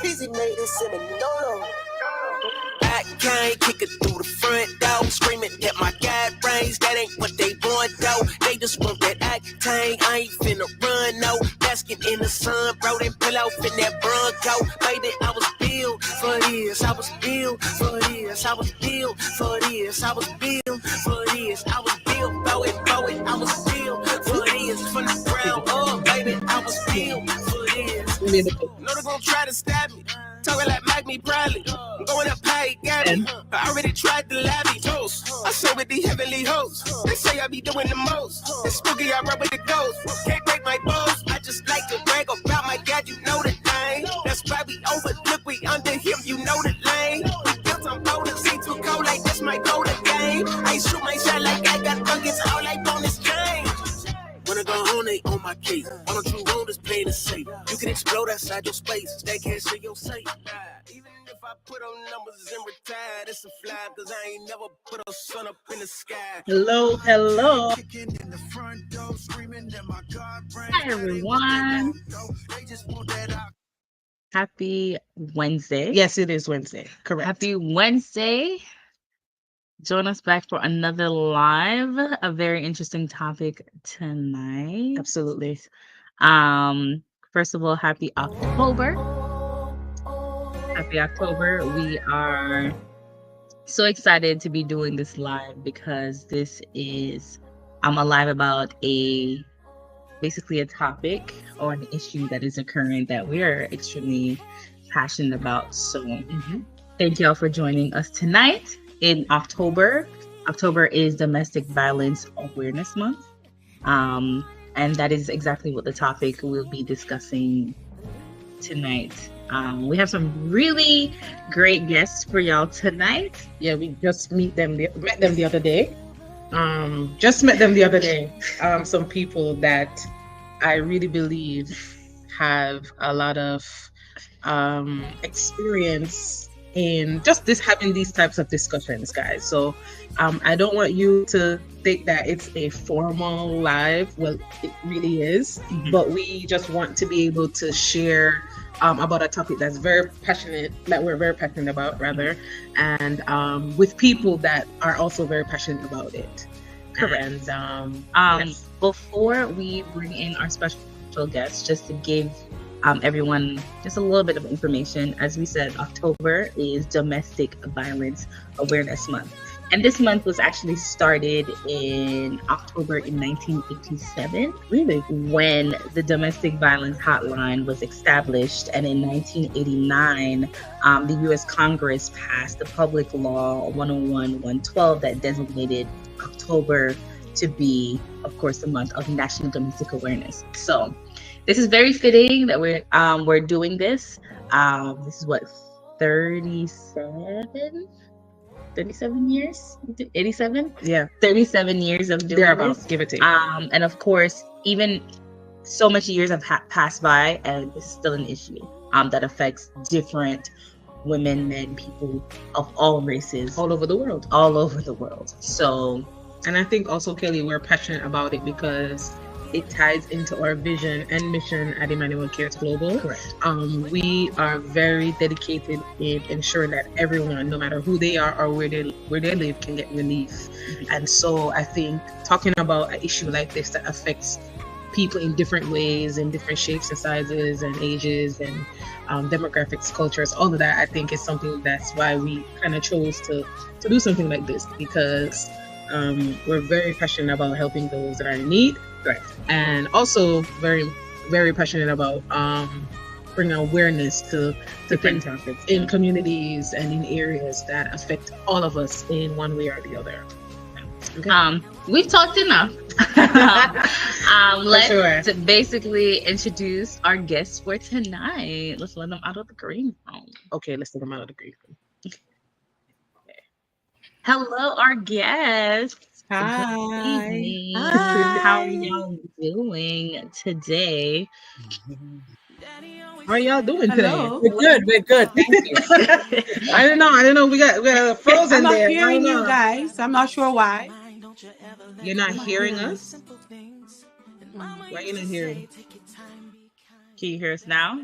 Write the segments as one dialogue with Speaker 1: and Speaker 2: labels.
Speaker 1: Cheesy made this in a no-no. I can't kick it through the front door, screaming that my God reigns. That ain't what they want though. They just want that octane. I ain't finna run no. Basking in the sun, bro. Then pull off in that Bronco. Baby, I was built for this. I was built for this. I was built for this. I was built for this. I was built for it, for it. I was built for this. From the ground up, baby, I was built for this. No, they gon' try to stab me. Talking like Mike me proudly. I'm going up high, got me. I already tried the lobby toast. I show with the heavenly hosts. They say I be doing the most. It's spooky, I rub with the ghost. Can't break my bones. I just like to brag about my God, you know the thing. That's why we overlook, we under him, you know the lane. We built on boulders, see too cold like this my golden game. I shoot my shot like I got buckets, all like bonus game. Wanna go home, they on my case. Why don't you roll this pain and safe? You can explode outside your space. They can't see your safe. Even if I put on numbers and retire, it's a fly, cause I ain't never put a sun up in the sky.
Speaker 2: Hello. Hi, everyone. Happy Wednesday.
Speaker 3: Yes, it is Wednesday. Correct.
Speaker 2: Happy Wednesday. Join us back for another live, a very interesting topic tonight.
Speaker 3: Absolutely.
Speaker 2: First of all, happy October. Happy October. We are so excited to be doing this live because this is a live about basically a topic or an issue that is occurring that we are extremely passionate about. So thank y'all for joining us tonight. In October is Domestic Violence Awareness Month. And that is exactly what the topic we'll be discussing tonight. We have some really great guests for y'all tonight.
Speaker 3: Yeah, we just met them the other day. Just met them the other day. Some people that I really believe have a lot of experience in just having these types of discussions, guys. So I don't want you to think that it's a formal live. Well, it really is, but we just want to be able to share about a topic that's we're very passionate about, rather, and with people that are also very passionate about it.
Speaker 2: Correct. And before we bring in our special guests, just to give everyone just a little bit of information. As we said, October is Domestic Violence Awareness Month. And this month was actually started in October in 1987.
Speaker 3: Really?
Speaker 2: When the Domestic Violence Hotline was established. And in 1989, the U.S. Congress passed the Public Law 101-112 that designated October to be, of course, the month of National Domestic Awareness. So this is very fitting that we're doing this. This is what, 37 years? 87?
Speaker 3: Yeah.
Speaker 2: 37 years of doing this.
Speaker 3: Give it to you.
Speaker 2: And of course, even so much years have passed by, and this is still an issue that affects different women, men, people of all races.
Speaker 3: All over the world.
Speaker 2: So,
Speaker 3: and I think also, Kelly, we're passionate about it because it ties into our vision and mission at Emmanuel Cares Global.
Speaker 2: Correct.
Speaker 3: We are very dedicated in ensuring that everyone, no matter who they are or where they live, can get relief. And so I think talking about an issue like this that affects people in different ways, in different shapes and sizes and ages and demographics, cultures, all of that, I think is something that's why we kind of chose to do something like this, because we're very passionate about helping those that are in need.
Speaker 2: right.
Speaker 3: And also very, very passionate about bringing awareness to different topics in communities and in areas that affect all of us in one way or the other.
Speaker 2: Okay. We've talked enough. Let's basically introduce our guests for tonight. Let's let them out of the green room.
Speaker 3: Okay, let's let them out of the green room.
Speaker 2: Hello, our guests.
Speaker 4: Hi.
Speaker 2: Good evening.
Speaker 4: Hi.
Speaker 2: How are y'all doing today?
Speaker 3: How are y'all doing today?
Speaker 4: Hello.
Speaker 3: We're good. Thank you. I don't know. We got frozen
Speaker 4: I'm not
Speaker 3: there.
Speaker 4: hearing you guys. I'm not sure why.
Speaker 3: You're not hearing us? Why are you not hearing?
Speaker 2: Can you hear us now?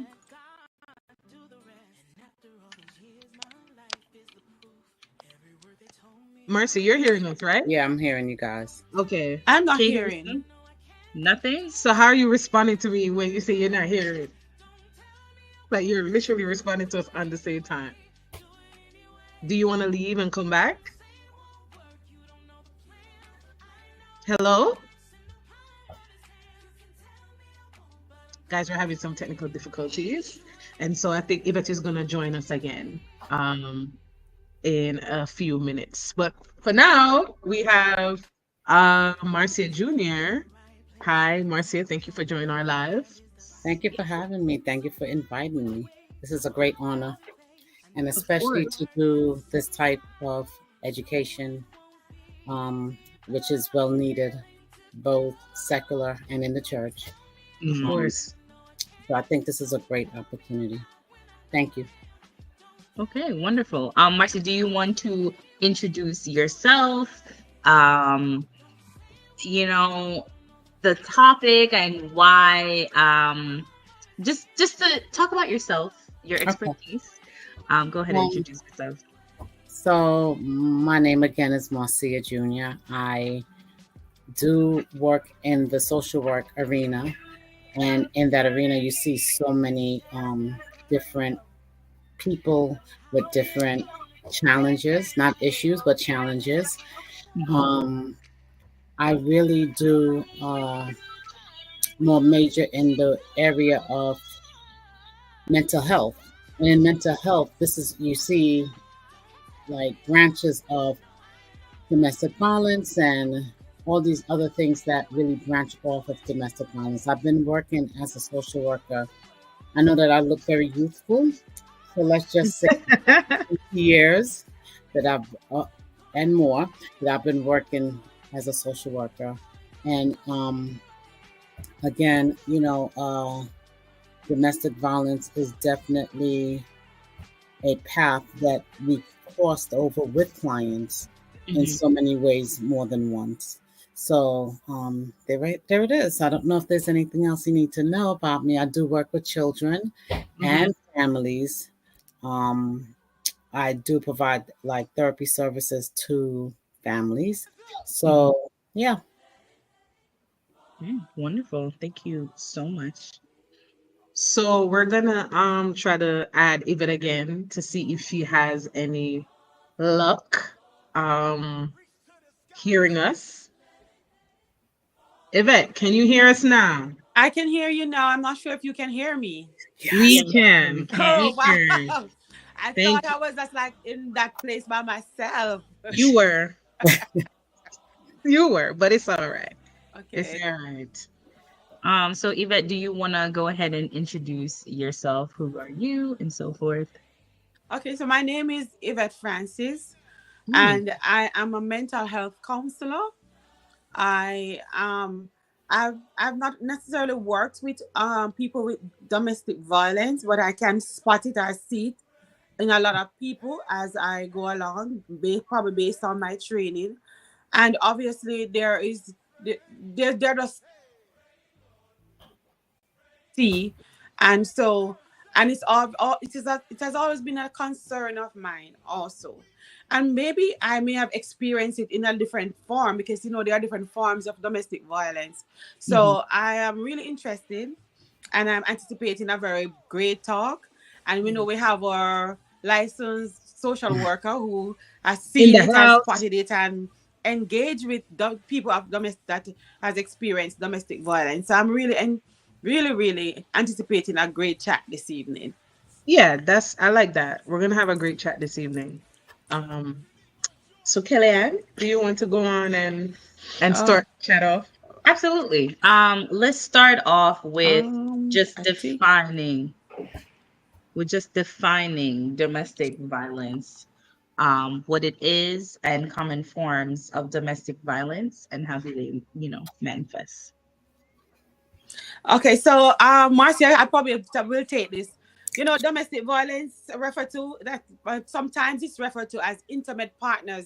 Speaker 3: Marcy, you're hearing us, right?
Speaker 5: Yeah, I'm hearing you guys.
Speaker 3: Okay.
Speaker 4: I'm not
Speaker 2: Can you
Speaker 4: hearing.
Speaker 2: listen? Nothing?
Speaker 3: So how are you responding to me when you say you're not hearing? Like you're literally responding to us on the same time. Do you want to leave and come back? Hello? Guys, we're having some technical difficulties. And so I think Yvette is going to join us again in a few minutes. But for now, we have Marcia Jr. Hi, Marcia. Thank you for joining our live.
Speaker 5: Thank you for having me. Thank you for inviting me. This is a great honor, and especially
Speaker 3: course.
Speaker 5: to do this type of education, which is well needed, both secular and in the church.
Speaker 3: Of course.
Speaker 5: So I think this is a great opportunity. Thank you.
Speaker 2: Okay, wonderful. Marcy, do you want to introduce yourself? You know, the topic and why. Just to talk about yourself, your expertise. Go ahead and introduce yourself.
Speaker 5: So my name again is Marcia Jr. I do work in the social work arena, and in that arena, you see so many different people with different challenges, not issues, but challenges. I really do more major in the area of mental health. And in mental health, this is, you see like branches of domestic violence and all these other things that really branch off of domestic violence. I've been working as a social worker. I know that I look very youthful, so let's just say years that I've and more that I've been working as a social worker. And again, domestic violence is definitely a path that we crossed over with clients in so many ways, more than once. So there it is. I don't know if there's anything else you need to know about me. I do work with children and families. I do provide like therapy services to families. So yeah.
Speaker 2: Wonderful. Thank you so much.
Speaker 3: So we're gonna try to add Yvette again to see if she has any luck hearing us. Yvette, can you hear us now?
Speaker 4: I can hear you now. I'm not sure if you can hear me.
Speaker 3: We
Speaker 2: Yes,
Speaker 3: can.
Speaker 2: we
Speaker 4: Oh,
Speaker 2: can.
Speaker 4: wow. I
Speaker 3: Thank
Speaker 4: thought I was just like in that place by myself.
Speaker 3: you were. You were, but it's all right. It's
Speaker 4: Okay.
Speaker 3: all right.
Speaker 2: So Yvette, do you want to go ahead and introduce yourself? Who are you, and so forth?
Speaker 4: Okay, so my name is Yvette Francis, and I am a mental health counselor. I I've not necessarily worked with people with domestic violence, but I can spot it or see it in a lot of people as I go along, probably based on my training. And obviously there just see, and so, and it has always been a concern of mine also. And maybe I may have experienced it in a different form, because there are different forms of domestic violence. So I am really interested, and I'm anticipating a very great talk. And we know we have our licensed social worker who has
Speaker 3: In
Speaker 4: seen
Speaker 3: the
Speaker 4: it, has
Speaker 3: house.
Speaker 4: spotted it, and engaged with the people of that has experienced domestic violence. So I'm really anticipating a great chat this evening.
Speaker 3: Yeah, I like that. We're gonna have a great chat this evening. So Kellyanne, do you want to go on and start chat off?
Speaker 2: Absolutely. Let's start off with just
Speaker 4: I think
Speaker 2: defining domestic violence, what it is, and common forms of domestic violence, and how do they, manifest.
Speaker 4: Okay, so Marcia, I probably will take this. Domestic violence refer to that, but sometimes it's referred to as intimate partner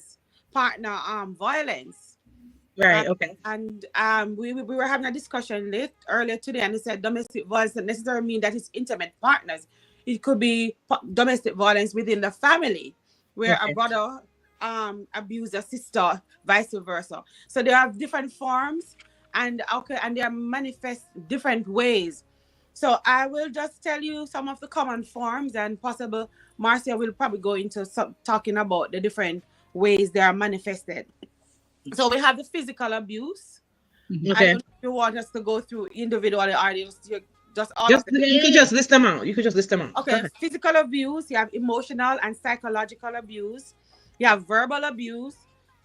Speaker 4: violence.
Speaker 3: Right. Okay.
Speaker 4: And we were having a discussion earlier today, and it said domestic violence doesn't necessarily mean that it's intimate partners. It could be domestic violence within the family, where a brother abuse a sister, vice versa. So they have different forms, and okay, and they are manifest different ways. So I will just tell you some of the common forms, and possible Marcia will probably go into some talking about the different ways they are manifested. So we have the physical abuse. I
Speaker 3: Okay.
Speaker 4: don't know if you want us to go through individually or just all of
Speaker 3: Just
Speaker 4: them.
Speaker 3: you could just list them out. You could just list them out. Go
Speaker 4: Okay,
Speaker 3: ahead.
Speaker 4: physical abuse, you have emotional and psychological abuse, you have verbal abuse,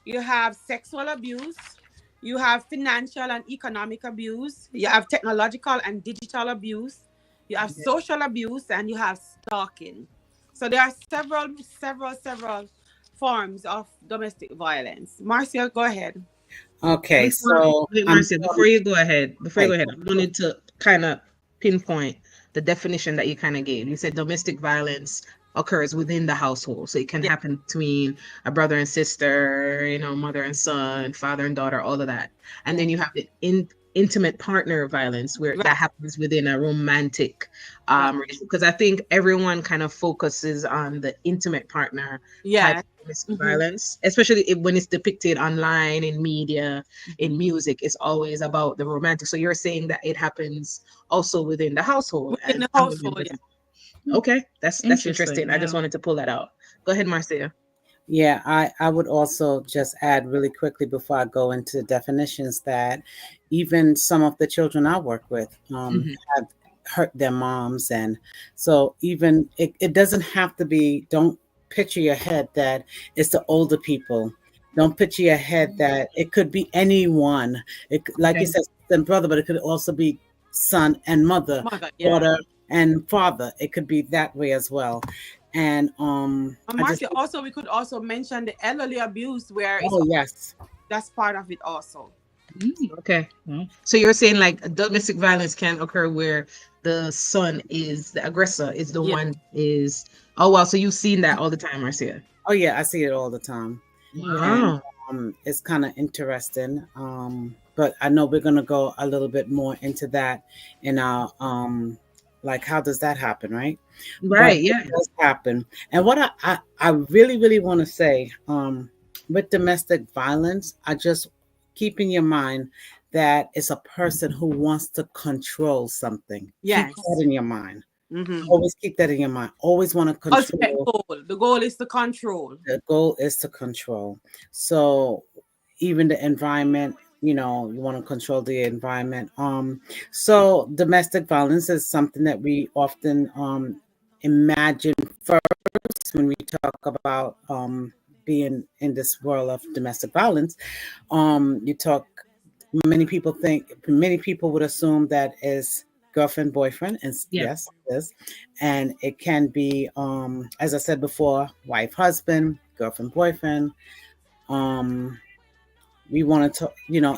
Speaker 4: you have sexual abuse, you have financial and economic abuse, you have technological and digital abuse, you have social abuse, and you have stalking. So there are several forms of domestic violence. Marcia, go ahead.
Speaker 5: Okay,
Speaker 2: Before,
Speaker 5: so
Speaker 2: wait,
Speaker 5: I'm
Speaker 2: Marcia, before you
Speaker 5: okay.
Speaker 2: go ahead, I wanted to kind of pinpoint the definition that you kind of gave. You said domestic violence occurs within the household. So it can
Speaker 4: Yeah,
Speaker 2: happen between a brother and sister, mother and son, father and daughter, all of that. And
Speaker 4: yeah,
Speaker 2: then you have the intimate partner violence where that
Speaker 4: right,
Speaker 2: happens within a romantic
Speaker 4: right.
Speaker 2: relationship. Because I think everyone kind of focuses on the intimate partner type
Speaker 4: Yeah.
Speaker 2: of domestic
Speaker 4: Mm-hmm.
Speaker 2: violence, especially when it's depicted online in media, in music. It's always about the romantic. So you're saying that it happens also within the household
Speaker 4: Within
Speaker 2: and
Speaker 4: the
Speaker 2: family
Speaker 4: household,
Speaker 2: members.
Speaker 4: yeah.
Speaker 2: Okay, that's interesting. interesting. I just
Speaker 3: Yeah.
Speaker 2: wanted to pull that out. Go ahead, Marcia.
Speaker 5: Yeah, I would also just add really quickly before I go into definitions that even some of the children I work with
Speaker 2: Hmm.
Speaker 5: have hurt their moms. And so even it doesn't have to be, don't picture your head that it's the older people. Don't picture your head that it could be anyone. Like you
Speaker 2: Okay.
Speaker 5: said, sister and brother, but it could also be son and mother,
Speaker 4: Mother, yeah.
Speaker 5: daughter and father. It could be that way as well. And
Speaker 4: And
Speaker 5: I just
Speaker 4: Marcia, also we could also mention the elderly abuse where it's
Speaker 5: oh yes.
Speaker 4: that's part of it also.
Speaker 2: Okay. Well, so you're saying like domestic violence can occur where the son is the aggressor, is the
Speaker 4: Yeah.
Speaker 2: one is. Oh wow. So you've seen that all the time, Marcia.
Speaker 5: Oh yeah, I see it all the time. And
Speaker 2: Wow.
Speaker 5: it's kind of interesting. But I know we're gonna go a little bit more into that in our like how does that happen, right? But
Speaker 2: Right.
Speaker 5: it
Speaker 2: Yeah.
Speaker 5: does happen. And what I really, really want to say, with domestic violence, I just keep in your mind that it's a person who wants to control something. Keep that
Speaker 4: Yes.
Speaker 5: in your mind.
Speaker 4: Mm-hmm.
Speaker 5: Always keep that in your mind. Always want to
Speaker 4: Ultimate
Speaker 5: control.
Speaker 4: goal. The goal is to control.
Speaker 5: The goal is to control. So even the environment, you want to control the environment. So domestic violence is something that we often imagine first when we talk about being in this world of domestic violence. You talk many people would assume that is girlfriend boyfriend, and
Speaker 2: Yeah.
Speaker 5: yes it is. And it can be as I said before, wife husband, girlfriend boyfriend. um we want to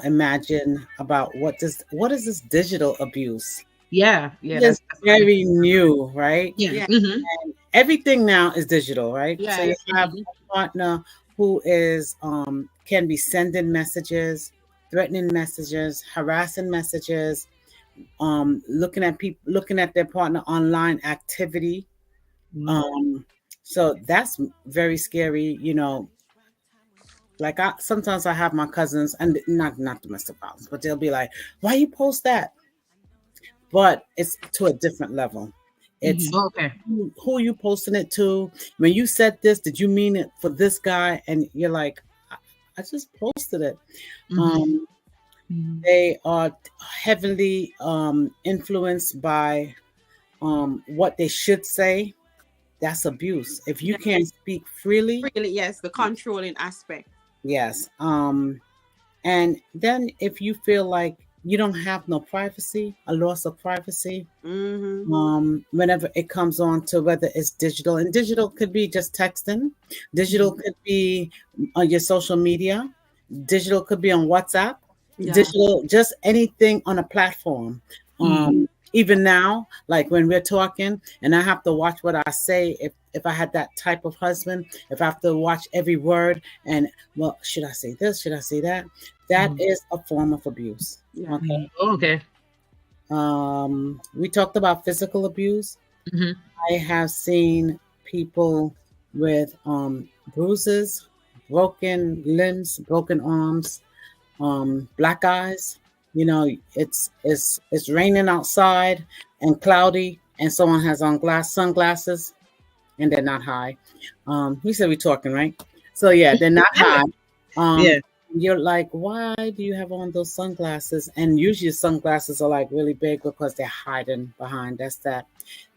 Speaker 5: imagine about what is this digital abuse.
Speaker 2: Yeah. Yeah.
Speaker 5: It's
Speaker 2: That's
Speaker 5: very new, right?
Speaker 2: yeah.
Speaker 4: Yeah.
Speaker 2: Mm-hmm.
Speaker 5: Everything now is digital, right? So you
Speaker 4: Yes.
Speaker 5: have a partner who is can be sending messages, threatening messages, harassing messages, looking at their partner online activity. um so that's very scary. Like I sometimes I have my cousins, and not domestic violence, but they'll be like, why you post that? But it's to a different level. It's
Speaker 2: Okay.
Speaker 5: who you posting it to. When you said this, did you mean it for this guy? And you're like, I just posted it.
Speaker 2: Mm-hmm.
Speaker 5: um they are heavily influenced by what they should say. That's abuse. If you
Speaker 4: Yeah.
Speaker 5: can't speak freely,
Speaker 4: Really, yes, the controlling aspect.
Speaker 5: yes. And then if you feel like you don't have no privacy, a loss of privacy,
Speaker 4: Mm-hmm.
Speaker 5: whenever it comes on to whether it's digital, and digital could be just texting, digital could be on your social media, digital could be on WhatsApp,
Speaker 4: Yeah.
Speaker 5: digital, just anything on a platform. Even now, like when we're talking and I have to watch what I say, if I had that type of husband, if I have to watch every word and, well, should I say this? Should I say that? That is a form of abuse.
Speaker 4: Yeah.
Speaker 5: Okay.
Speaker 2: Okay.
Speaker 5: We talked about physical abuse.
Speaker 2: Mm-hmm.
Speaker 5: I have seen people with bruises, broken limbs, broken arms, black eyes. You know, it's raining outside and cloudy, and someone has on sunglasses, and they're not high. We said we're talking, right? So yeah, they're not high.
Speaker 3: Yeah.
Speaker 5: You're like, why do you have on those sunglasses? And usually sunglasses are like really big because they're hiding behind. That's that,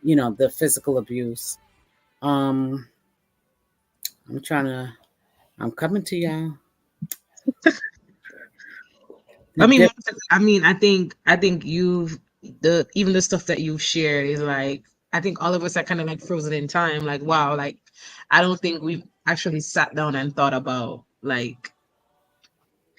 Speaker 5: the physical abuse. Um, I'm coming to y'all.
Speaker 3: I mean, I think even the stuff that you've shared is like, I think all of us are kind of like frozen in time. Like, wow, like I don't think we've actually sat down and thought about like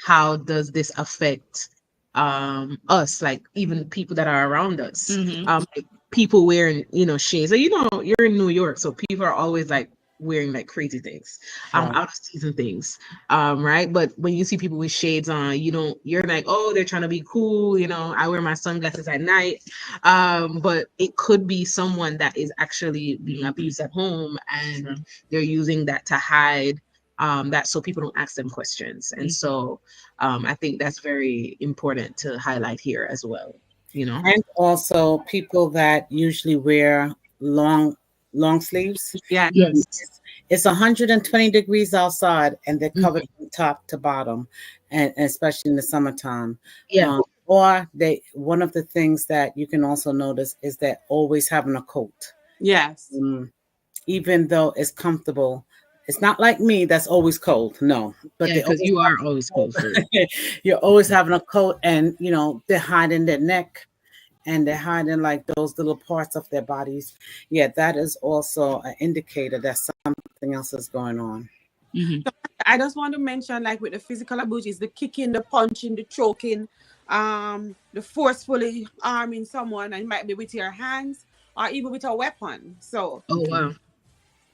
Speaker 3: how does this affect us, like even people that are around us. Like people wearing shades. So you're in New York, so people are always like wearing like crazy things,
Speaker 5: Right.
Speaker 3: out of season things, right? But when you see people with shades on, you're like, oh, they're trying to be cool. I wear my sunglasses at night, but it could be someone that is actually being abused at home, and they're using that to hide that, so people don't ask them questions. And so I think that's very important to highlight here as well.
Speaker 5: And also people that usually wear long sleeves.
Speaker 4: Yeah.
Speaker 3: Yes.
Speaker 5: It's 120 degrees outside, and they're covered from top to bottom, and especially in the summertime.
Speaker 3: Yeah.
Speaker 5: Or one of the things that you can also notice is they're always having a coat.
Speaker 4: Yes.
Speaker 5: Even though it's comfortable. It's not like me that's always cold. No, but
Speaker 3: Yeah,
Speaker 5: they
Speaker 3: because
Speaker 5: always
Speaker 3: you are always cold.
Speaker 5: you're always having a coat, and they're hiding their neck, and they're hiding like those little parts of their bodies. Yeah, that is also an indicator that something else is going on.
Speaker 4: I just want to mention, like with the physical abuse, is the kicking, the punching, the choking, the forcefully arming someone, and it might be with your hands or even with a weapon. So
Speaker 3: Oh wow.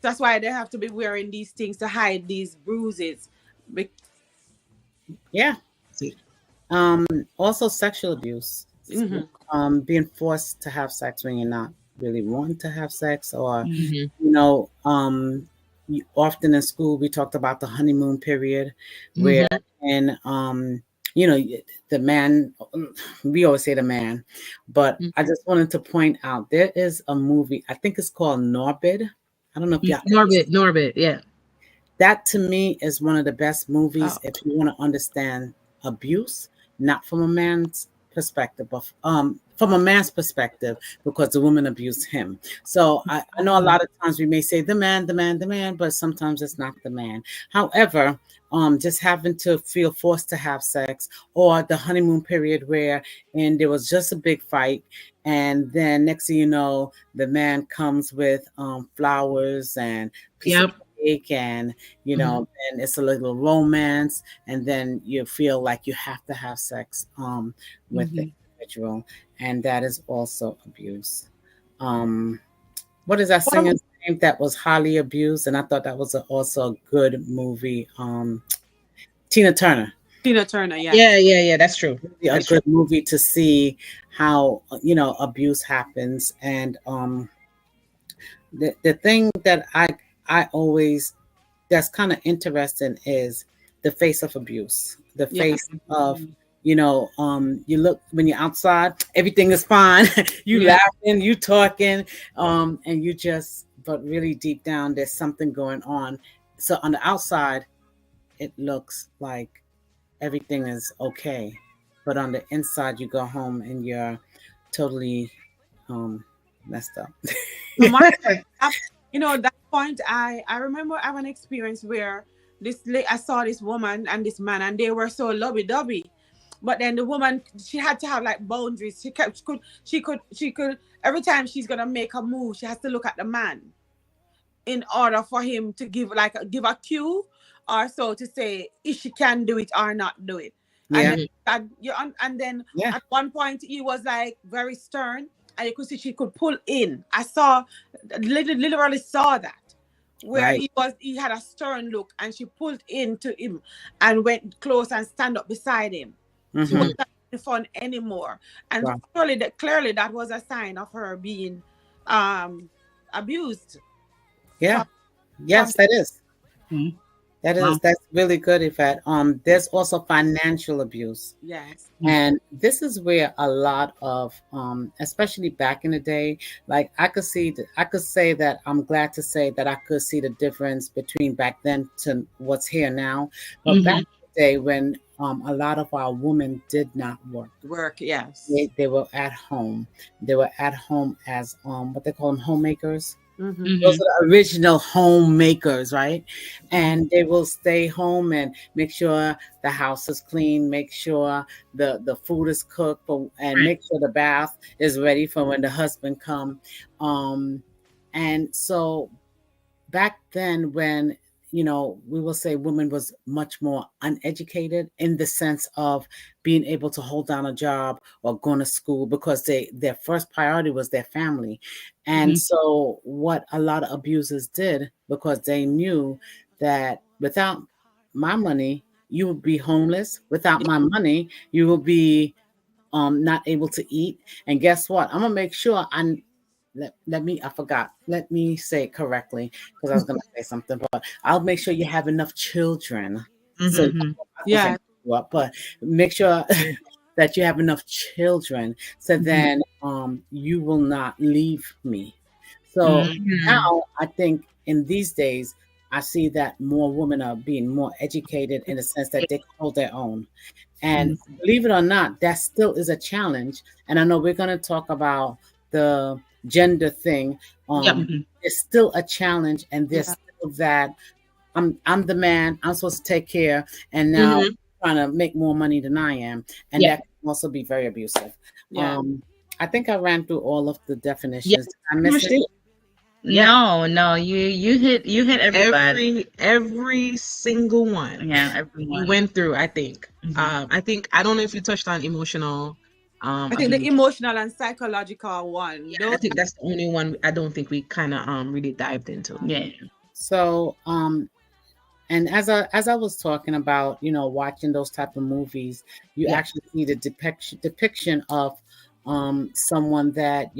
Speaker 4: that's why they have to be wearing these things to hide these bruises.
Speaker 5: Yeah. Also sexual abuse. Being forced to have sex when you're not really wanting to have sex, or often in school we talked about the honeymoon period, where and the man, we always say the man, but I just wanted to point out there is a movie, I think it's called Norbit. I don't know if y'all
Speaker 3: Norbit, yeah.
Speaker 5: That to me is one of the best movies if you want to understand abuse, not from a man's perspective, but from a man's perspective, because the woman abused him. So I know a lot of times we may say the man, but sometimes it's not the man. However, just having to feel forced to have sex, or the honeymoon period and there was just a big fight, and then next thing you know, the man comes with flowers and piece of cake, and and it's a little romance, and then you feel like you have to have sex with the individual, and that is also abuse. What is that singer's name that was highly abused? And I thought that was also a good movie. Tina Turner.
Speaker 4: Tina Turner, yeah.
Speaker 3: Yeah, that's true.
Speaker 5: A good movie to see how abuse happens. And the thing that I always, that's kind of interesting, is the face of abuse. The face of, you look when you're outside, everything is fine. You laughing, you talking, and you just, but really deep down, there's something going on. So on the outside, it looks like everything is okay, but on the inside, you go home and you're totally messed up.
Speaker 4: That point, I remember I have an experience where I saw this woman and this man, and they were so lovey-dovey, but then the woman, she had to have like boundaries. She could every time she's gonna make a move, she has to look at the man in order for him to give a cue, or so to say if she can do it or not do it. And then at one point he was like very stern, and you could see she could pull in. I literally saw that, where he had a stern look, and she pulled into him and went close and stand up beside him. She wasn't having fun anymore, and clearly that was a sign of her being abused.
Speaker 5: Yes, that is.
Speaker 2: Wow.
Speaker 5: That's really good, Yvette. There's also financial abuse.
Speaker 4: Yes.
Speaker 5: And this is where a lot of, especially back in the day, like I could say that I'm glad to say that I could see the difference between back then to what's here now. But back
Speaker 2: Mm-hmm.
Speaker 5: in the day when a lot of our women did not work,
Speaker 4: Work. Yes.
Speaker 5: they were at home. They were at home as what they call them, homemakers.
Speaker 4: Mm-hmm.
Speaker 5: Those
Speaker 2: Mm-hmm.
Speaker 5: are the original homemakers, right? And they will stay home and make sure the house is clean, make sure the food is cooked, and
Speaker 2: Right.
Speaker 5: make sure the bath is ready for when the husband come. Um, and so back then when we will say women was much more uneducated in the sense of being able to hold down a job or going to school because their first priority was their family. And
Speaker 2: Mm-hmm.
Speaker 5: so what a lot of abusers did, because they knew that without my money you would be homeless, without my money you will be not able to eat. And guess what, I'm gonna make sure let me I forgot, let me say it correctly because I was going to say something, but I'll make sure you have enough children so I
Speaker 2: Mm-hmm.
Speaker 5: was going
Speaker 4: Yeah.
Speaker 5: to you up, but make sure that you have enough children so
Speaker 2: Mm-hmm.
Speaker 5: then you will not leave me. So
Speaker 2: Mm-hmm.
Speaker 5: now I think in these days I see that more women are being more educated in the sense that they can hold their own. And
Speaker 2: Mm-hmm.
Speaker 5: believe it or not, that still is a challenge. And I know we're going to talk about the gender thing.
Speaker 2: Yep.
Speaker 5: It's still a challenge, and there's
Speaker 4: Yeah.
Speaker 5: still that I'm the man. I'm supposed to take care, and now
Speaker 2: Mm-hmm.
Speaker 5: trying to make more money than I am, and
Speaker 2: Yep.
Speaker 5: that can also be very abusive.
Speaker 4: Yeah.
Speaker 5: Um, I think I ran through all of the
Speaker 2: Yep.
Speaker 5: definitions. Did I
Speaker 3: Pretty
Speaker 5: miss
Speaker 3: much
Speaker 5: it?
Speaker 3: did. Yeah.
Speaker 2: No, no, you hit everybody.
Speaker 3: Every single one
Speaker 2: Yeah,
Speaker 3: you
Speaker 2: everyone.
Speaker 3: went through, I think.
Speaker 2: Mm-hmm.
Speaker 3: I don't know if you touched on emotional
Speaker 4: I think the
Speaker 3: abuse.
Speaker 4: emotional and psychological one.
Speaker 3: Yeah, I
Speaker 4: Those.
Speaker 3: think that's the only one I don't think we kind of really dived into.
Speaker 2: Yeah.
Speaker 5: So, and as I was talking about, watching those type of movies, you
Speaker 3: Yeah.
Speaker 5: actually see the depiction of someone that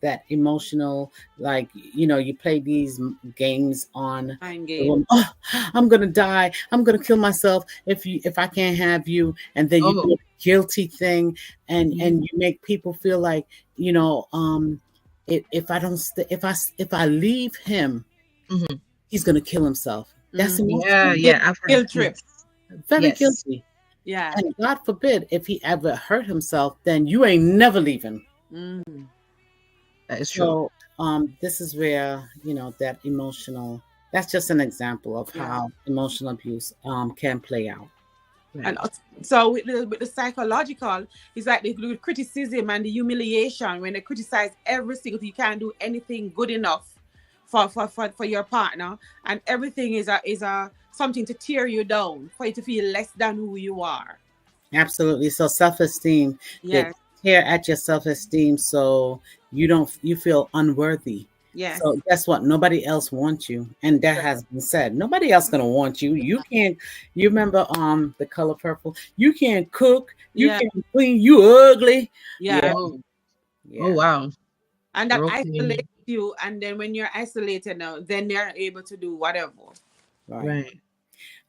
Speaker 5: that emotional, like you play these games on
Speaker 4: Mind
Speaker 5: the
Speaker 4: game.
Speaker 5: woman. Oh, I'm gonna die. I'm gonna kill myself if I can't have you, and then you do
Speaker 3: Oh.
Speaker 5: a guilty thing, and
Speaker 3: Mhm.
Speaker 5: and you make people feel like if I don't if I leave him,
Speaker 3: Mhm.
Speaker 5: he's gonna kill himself. That's
Speaker 4: Mm.
Speaker 3: Yeah,
Speaker 5: emotional.
Speaker 3: yeah, I've heard.
Speaker 4: Guilt trip.
Speaker 3: Yes.
Speaker 5: Very
Speaker 3: Yes.
Speaker 5: guilty.
Speaker 4: Yeah.
Speaker 5: And God forbid if he ever hurt himself, then you ain't never leaving.
Speaker 4: Mm.
Speaker 3: That is true.
Speaker 5: So this is where, that that's just an example of
Speaker 4: Yeah.
Speaker 5: how emotional abuse can play out.
Speaker 4: And
Speaker 3: Right.
Speaker 4: so with the psychological, it's like the criticism and the humiliation when they criticize every single thing. You can't do anything good enough for your partner, and everything is a something to tear you down for you to feel less than who you are.
Speaker 5: Absolutely. So self-esteem, that
Speaker 4: Yes.
Speaker 5: tear at your self-esteem so you feel unworthy.
Speaker 4: Yes.
Speaker 5: So guess what? Nobody else wants you. And that has been said. Nobody else gonna want you. You can't you remember The Color Purple? You can't cook, you
Speaker 4: Yeah.
Speaker 5: can't clean, you ugly. Yeah,
Speaker 4: Yeah.
Speaker 3: Oh. Oh
Speaker 5: yeah,
Speaker 3: wow.
Speaker 4: And that
Speaker 3: Okay.
Speaker 4: isolates you, and then when you're isolated now, then they're able to do whatever.
Speaker 5: right.
Speaker 3: Right.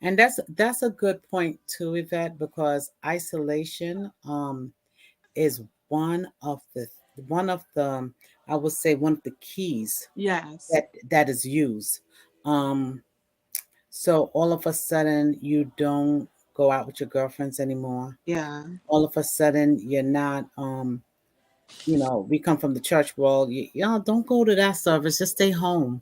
Speaker 5: And that's a good point too, Yvette, because isolation is one of the I would say one of the keys
Speaker 4: Yes.
Speaker 5: that is used. Um, so all of a sudden you don't go out with your girlfriends anymore.
Speaker 4: Yeah.
Speaker 5: All of a sudden you're not we come from the church world. Y'all don't go to that service, just stay home.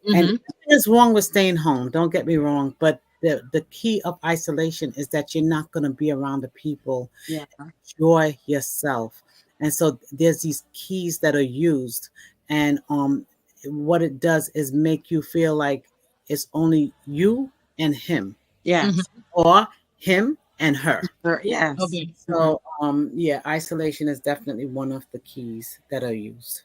Speaker 5: And
Speaker 3: Mhm.
Speaker 5: nothing is wrong with staying home, don't get me wrong, but the key of isolation is that you're not going to be around the people.
Speaker 4: Yeah.
Speaker 5: Enjoy yourself. And so there's these keys that are used, and what it does is make you feel like it's only you and him,
Speaker 3: Mhm.
Speaker 4: Yes.
Speaker 5: or him and her.
Speaker 4: Yes.
Speaker 3: Okay.
Speaker 4: Mhm.
Speaker 5: So yeah, isolation is definitely one of the keys that are used.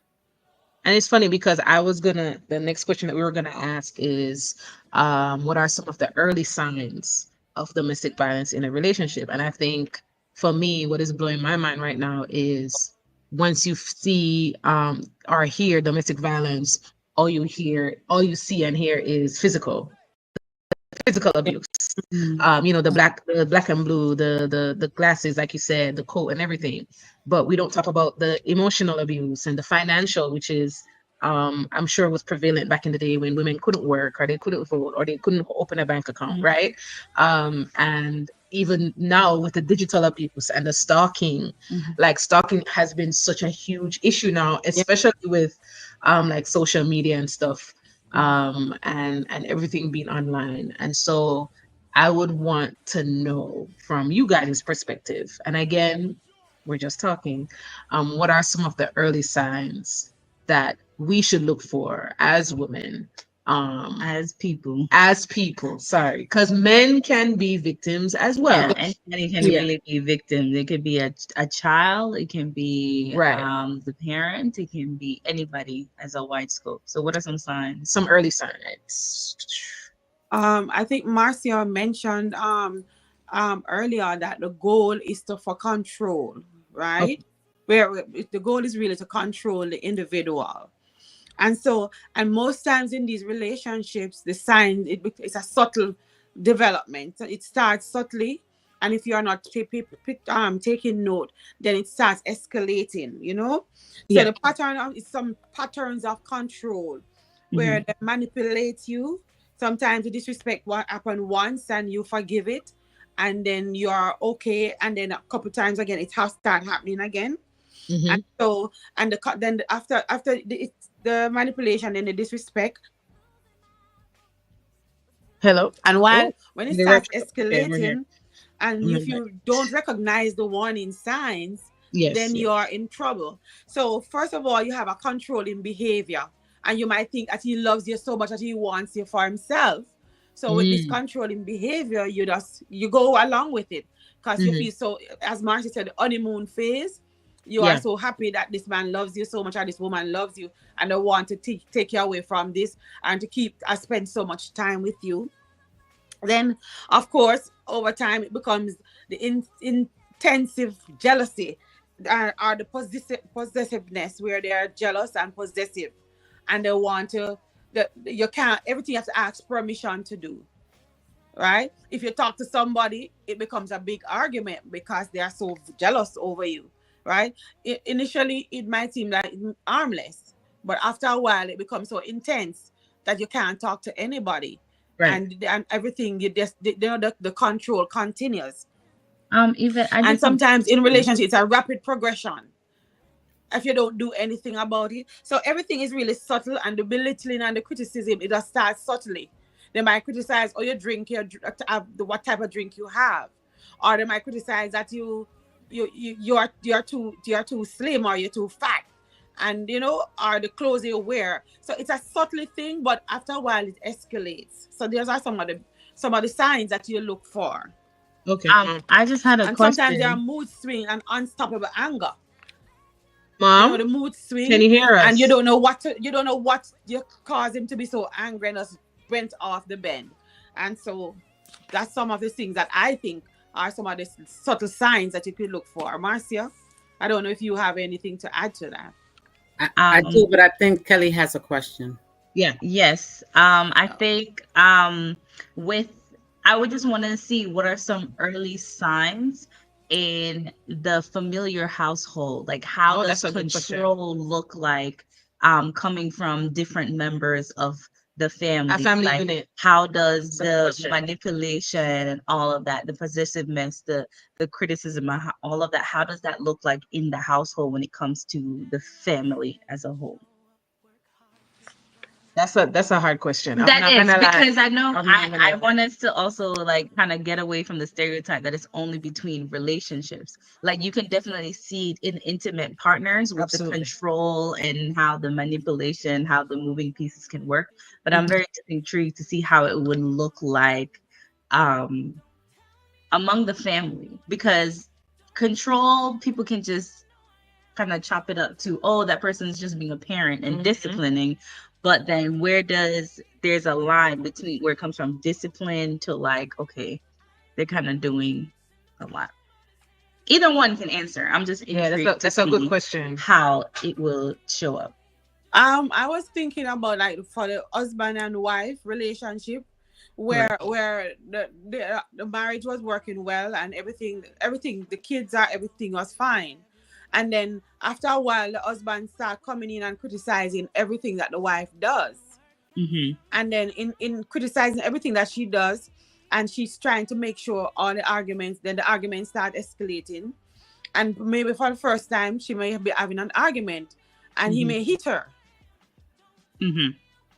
Speaker 3: And it's funny because the next question that we were gonna ask is, what are some of the early signs of domestic violence in a relationship? And I think for me, what is blowing my mind right now is once you see or hear domestic violence, all you see and hear is physical. physical abuse. The black and blue, the glasses, like you said, the coat and everything. But we don't talk about the emotional abuse and the financial, which is I'm sure was prevalent back in the day when women couldn't work or they couldn't vote or they couldn't open a bank account, right? And even now with the digital abuse and the stalking, like stalking has been such a huge issue now, especially with like social media and stuff, and everything being online. And so I would want to know from you guys' perspective. And again, we're just talking. What are some of the early signs that we should look for as women,
Speaker 2: As people.
Speaker 3: sorry, because men can be victims as well.
Speaker 2: Yeah, anybody can
Speaker 3: Yeah.
Speaker 2: really be victim. It could be a child, it can be
Speaker 3: Right.
Speaker 2: the parent, it can be anybody as a wide scope. So what are some signs?
Speaker 3: Some early signs.
Speaker 4: I think Marcia mentioned earlier that the goal is to for control, right? Where the goal is really to control the individual. And so, and most times in these relationships, the sign it's a subtle development. It starts subtly, and if you are not taking note, then it starts escalating. So
Speaker 3: Yeah.
Speaker 4: the pattern is some patterns of control where they manipulate you. Sometimes you disrespect what happened once and you forgive it, and then you are okay, and then a couple times again it has start happening again. And so, and then after the manipulation and the disrespect.
Speaker 3: Hello.
Speaker 4: And when it starts escalating, and if
Speaker 3: Mhm.
Speaker 4: you don't recognize the warning signs,
Speaker 3: Yes,
Speaker 4: then
Speaker 3: yes.
Speaker 4: you are in trouble. So first of all, you have a controlling behavior, and you might think that he loves you so much that he wants you for himself. So with this controlling behavior, you go along with it because you feel so, as Marcia said, the honeymoon phase. You are so happy that this man loves you so much, or this woman loves you, and they want to take you away from this and to spend so much time with you. Then, of course, over time, it becomes the intensive jealousy, or the possessiveness, where they are jealous and possessive, and they want to. You can't everything you have to ask permission to do. Right? If you talk to somebody, it becomes a big argument because they are so jealous over you. Right? Initially, it might seem like harmless, but after a while, it becomes so intense that you can't talk to anybody.
Speaker 3: Right.
Speaker 4: And everything, the control continues.
Speaker 2: Even I
Speaker 4: And
Speaker 2: just
Speaker 4: sometimes in relationships, it's a rapid progression if you don't do anything about it. So everything is really subtle, and the belittling and the criticism, it just starts subtly. They might criticize, oh, you drink what type of drink you have, or they might criticize that you're too slim, or you're too fat, and or the clothes you wear. So it's a subtle thing, but after a while it escalates. So those are some of the signs that you look for.
Speaker 3: Okay.
Speaker 2: I just had a
Speaker 4: And
Speaker 2: question.
Speaker 4: sometimes there are mood swing and unstoppable anger.
Speaker 3: Mom,
Speaker 4: the mood swing,
Speaker 3: can you hear us?
Speaker 4: and you don't know what you cause him to be so angry and just went off the bend. And so that's some of the things that I think are some of the subtle signs that you could look for. Marcia, I don't know if you have anything to add to that.
Speaker 5: I do, but I think Kelly has a question.
Speaker 3: Yeah.
Speaker 2: Yes. I think I would just want to see what are some early signs in the familiar household. Like how does control look like coming from different members of the family?
Speaker 3: A family
Speaker 2: like,
Speaker 3: unit.
Speaker 2: How does the manipulation and all of that, the possessiveness, the criticism, all of that, how does that look like in the household when it comes to the family as a whole?
Speaker 3: That's a hard question.
Speaker 2: That is because I know I want us to also like kind of get away from the stereotype that it's only between relationships. Like you can definitely see it in intimate partners with the control and how the manipulation, how the moving pieces can work. But I'm very intrigued to see how it would look like among the family, because control, people can just kind of chop it up to, oh, that person's just being a parent and disciplining. But then there's a line between where it comes from discipline to like, okay, they're kind of doing a lot. Either one can answer. I'm just intrigued.
Speaker 3: That's a good question.
Speaker 2: How it will show up.
Speaker 4: I was thinking about like for the husband and wife relationship,
Speaker 2: Right.
Speaker 4: where the marriage was working well and everything the kids are everything was fine, and then after a while the husband start coming in and criticizing everything that the wife does,
Speaker 2: Mm-hmm.
Speaker 4: and then in criticizing everything that she does, and she's trying to make sure all the arguments, then the arguments start escalating, and maybe for the first time she may be having an argument and he
Speaker 2: Mm-hmm.
Speaker 4: may hit her.
Speaker 2: Mm-hmm.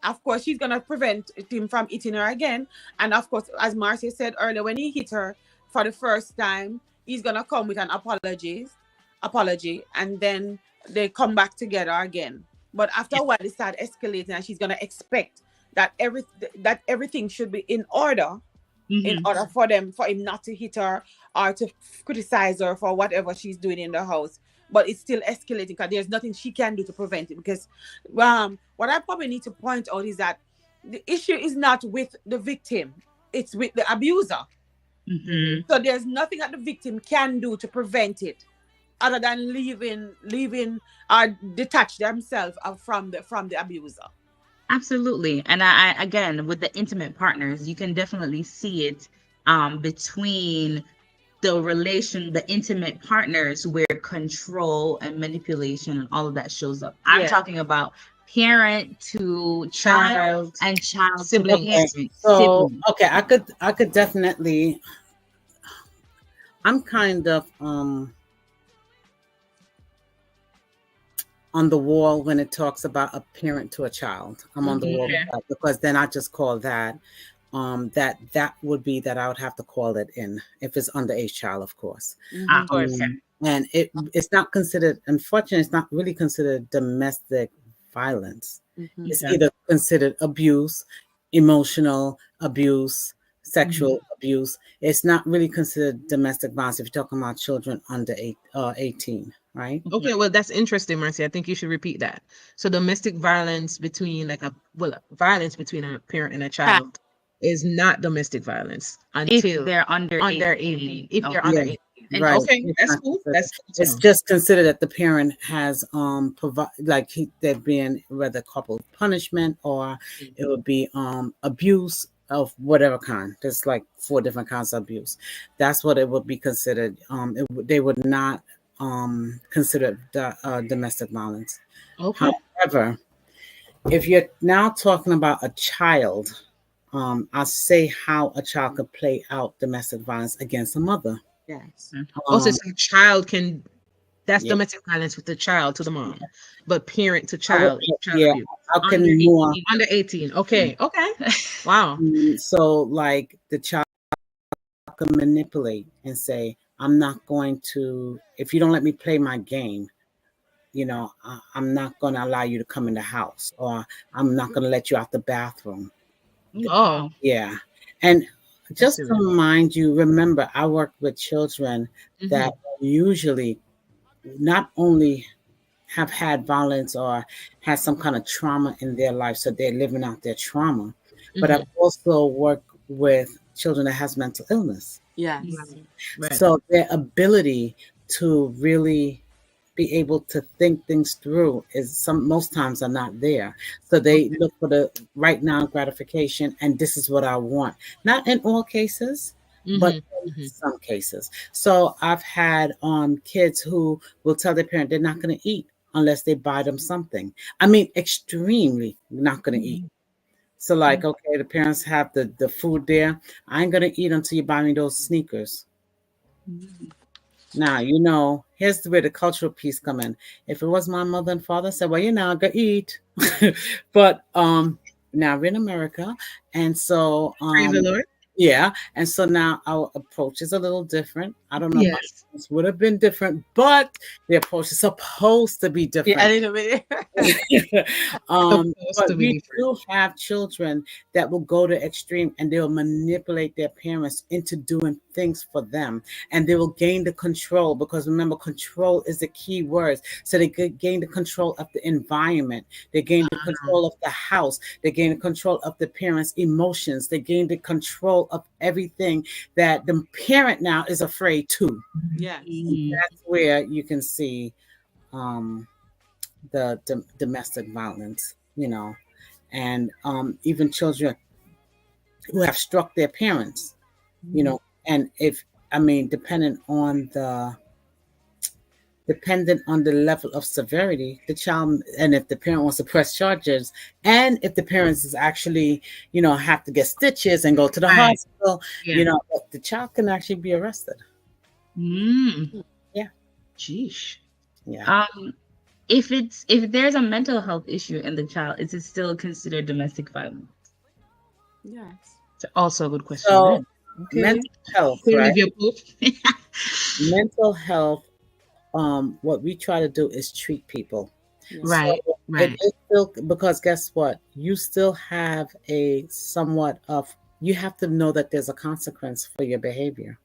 Speaker 4: Of course, she's gonna prevent him from hitting her again. And of course, as Marcia said earlier, when he hit her for the first time, he's gonna come with an apology, and then they come back together again. But after a while, they start escalating, and she's gonna expect that everything should be in
Speaker 2: Mm-hmm.
Speaker 4: order for him not to hit her or to criticize her for whatever she's doing in the house. But it's still escalating because there's nothing she can do to prevent it. Because what I probably need to point out is that the issue is not with the victim, it's with the abuser.
Speaker 2: Mm-hmm.
Speaker 4: So there's nothing that the victim can do to prevent it other than leaving or detach themselves from the abuser.
Speaker 2: Absolutely. And I again with the intimate partners, you can definitely see it between the intimate partners where control and manipulation and all of that shows up. I'm
Speaker 4: Yeah.
Speaker 2: talking about parent to child and child to
Speaker 3: Sibling.
Speaker 2: parent.
Speaker 5: So
Speaker 2: Sibling.
Speaker 5: okay, I could definitely. I'm kind of on the wall when it talks about a parent to a child. I'm on the wall with that, because then I just call that that would be that I would have to call it in if it's underage child, of course.
Speaker 2: Of course.
Speaker 5: And it's not considered, unfortunately, it's not really considered domestic violence. It's either considered abuse, emotional abuse, sexual abuse. It's not really considered domestic violence if you're talking about children under 18, right?
Speaker 3: Okay, well, that's interesting, Marcy. I think you should repeat that. So domestic violence between violence between a parent and a child is not domestic violence until
Speaker 2: they're under
Speaker 3: 18. If they're under 18.
Speaker 5: Right.
Speaker 3: Okay, that's cool. That's cool.
Speaker 5: It's just considered that the parent has they're being whether coupled punishment or it would be abuse of whatever kind. There's like 4 different kinds of abuse. That's what it would be considered. They would not consider domestic violence.
Speaker 3: Okay.
Speaker 5: However, if you're now talking about a child, I'll say how a child could play out domestic violence against a mother.
Speaker 3: Yes. Also, so child can. That's
Speaker 5: Yeah.
Speaker 3: domestic violence with the child to the mom, but parent to child.
Speaker 5: Yeah.
Speaker 3: Abuse.
Speaker 5: How can more
Speaker 3: Under 18? Okay. Okay. Wow.
Speaker 5: So like the child can manipulate and say, I'm not going to, if you don't let me play my game, I'm not going to allow you to come in the house, or I'm not going to let you out the bathroom.
Speaker 3: Oh.
Speaker 5: Yeah. And just to remind you, remember, I work with children that usually not only have had violence or had some kind of trauma in their life, so they're living out their trauma, but I've also worked with children that has mental illness.
Speaker 4: Yes.
Speaker 3: Right.
Speaker 5: So their ability to really be able to think things through is most times are not there. So they look for the right now gratification, and this is what I want. Not in all cases, but in some cases. So I've had kids who will tell their parent they're not going to eat unless they buy them something. I mean, extremely not going to eat. So like, okay, the parents have the food there. I ain't going to eat until you buy me those sneakers. Now, here's where the cultural piece come in. If it was my mother and father, I said, well, go eat. But now we're in America. And so
Speaker 3: Praise the Lord.
Speaker 5: yeah. And so now our approach is a little different. I don't know if this would have been different, but the approach is supposed to be different.
Speaker 4: Yeah, a little bit.
Speaker 5: But we do have children that will go to extreme, and they'll manipulate their parents into doing things for them, and they will gain the control, because remember, control is the key word. So they gain the control of the environment, they gain the control of the house, they gain the control of the parents' emotions, they gain the control of everything that the parent now is afraid to.
Speaker 4: Yes.
Speaker 5: That's where you can see the domestic violence, and even children who have struck their parents, you know, and if I mean, dependent on the level of severity, the child, and if the parent wants to press charges, and if the parents is actually, have to get stitches and go to the
Speaker 2: Right.
Speaker 5: hospital,
Speaker 2: Yeah.
Speaker 5: the child can actually be arrested.
Speaker 2: Mm.
Speaker 5: Yeah.
Speaker 2: Sheesh.
Speaker 5: Yeah.
Speaker 2: If there's a mental health issue in the child, is it still considered domestic violence?
Speaker 4: Yes.
Speaker 2: It's also a good question.
Speaker 5: So
Speaker 2: Then. Okay.
Speaker 5: mental health,
Speaker 2: Queen
Speaker 5: right?
Speaker 2: of your poop.
Speaker 5: Mental health. What we try to do is treat people.
Speaker 4: Yeah.
Speaker 5: So
Speaker 2: Right.
Speaker 5: it
Speaker 2: Right.
Speaker 5: is still, because guess what? You still have a somewhat of, you have to know that there's a consequence for your behavior.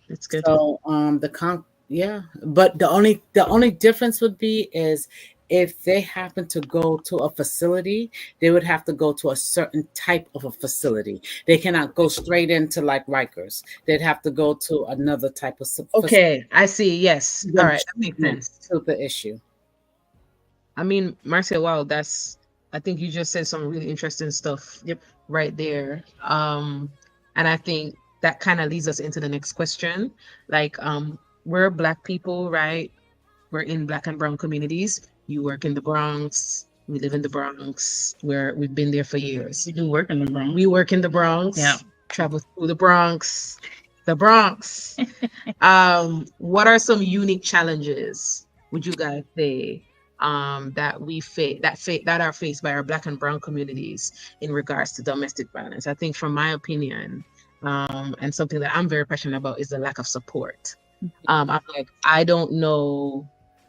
Speaker 2: That's good.
Speaker 5: So yeah, but the only difference would be is if they happen to go to a facility, they would have to go to a certain type of a facility. They cannot go straight into like Rikers. They'd have to go to another type of facility
Speaker 3: Okay, I see. Yes. All right, that makes sense.
Speaker 5: to the issue.
Speaker 3: I mean, Marcia, wow, I think you just said some really interesting stuff.
Speaker 2: Yep.
Speaker 3: Right there. And I think that kind of leads us into the next question. Like, we're Black people, right? We're in Black and brown communities. You work in the Bronx. We live in the Bronx. We've been there for years.
Speaker 2: We do work in the Bronx.
Speaker 3: We work in the Bronx.
Speaker 2: Yeah.
Speaker 3: Travel through the Bronx. The Bronx. What are some unique challenges, would you guys say, that we face that are faced by our Black and brown communities in regards to domestic violence? I think, from my opinion, and something that I'm very passionate about, is the lack of support. I'm like, I don't know.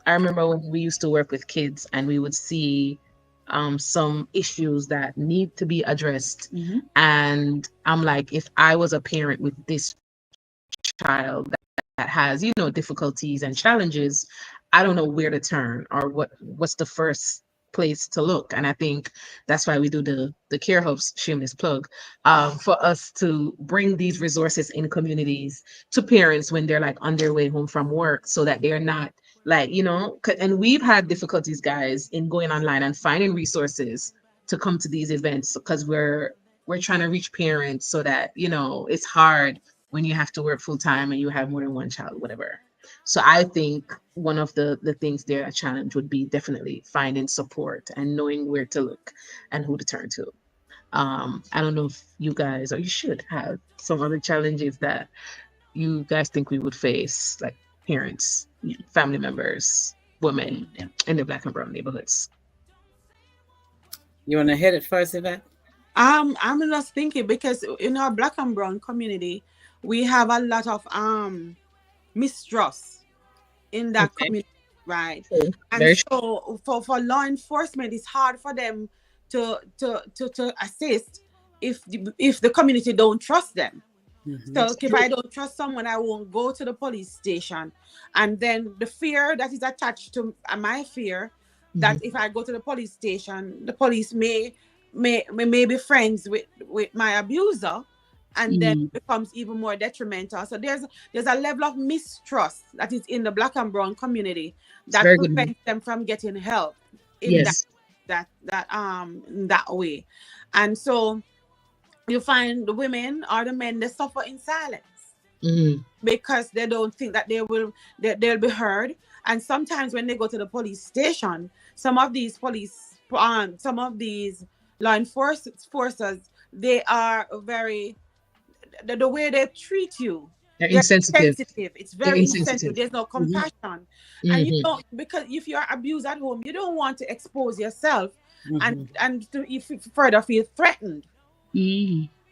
Speaker 3: I remember when we used to work with kids and we would see some issues that need to be addressed. And I'm like, if I was a parent with this child that has, difficulties and challenges, I don't know where to turn or what's the first place to look. And I think that's why we do the Care Hubs, shameless plug, for us to bring these resources in communities to parents when they're like on their way home from work, so that they're not like, and we've had difficulties, guys, in going online and finding resources to come to these events, because we're trying to reach parents, so that, it's hard when you have to work full time and you have more than one child, whatever. So I think one of the things there, a challenge, would be definitely finding support and knowing where to look and who to turn to. I don't know if you guys, or you should have some other challenges that you guys think we would face, like parents, family members, women in the Black and brown neighborhoods.
Speaker 5: You want to hit it first, Yvette?
Speaker 4: I'm just thinking, because in our Black and brown community, we have a lot of mistrust in that community, right?
Speaker 3: Okay.
Speaker 4: And so for law enforcement, it's hard for them to assist if the community don't trust them. So if I don't trust someone, I won't go to the police station. And then the fear that is attached to my fear, that if I go to the police station, the police may be friends with my abuser, and then becomes even more detrimental. So there's a level of mistrust that is in the Black and brown community that prevents them from getting help in that way. And so you find the women or the men, they suffer in silence because they don't think that they'll be heard. And sometimes when they go to the police station, some of these law enforcement forces, they are very, the way they treat you,
Speaker 3: they're insensitive.
Speaker 4: It's very insensitive. There's no compassion. And because if you're abused at home, you don't want to expose yourself and if you further feel threatened.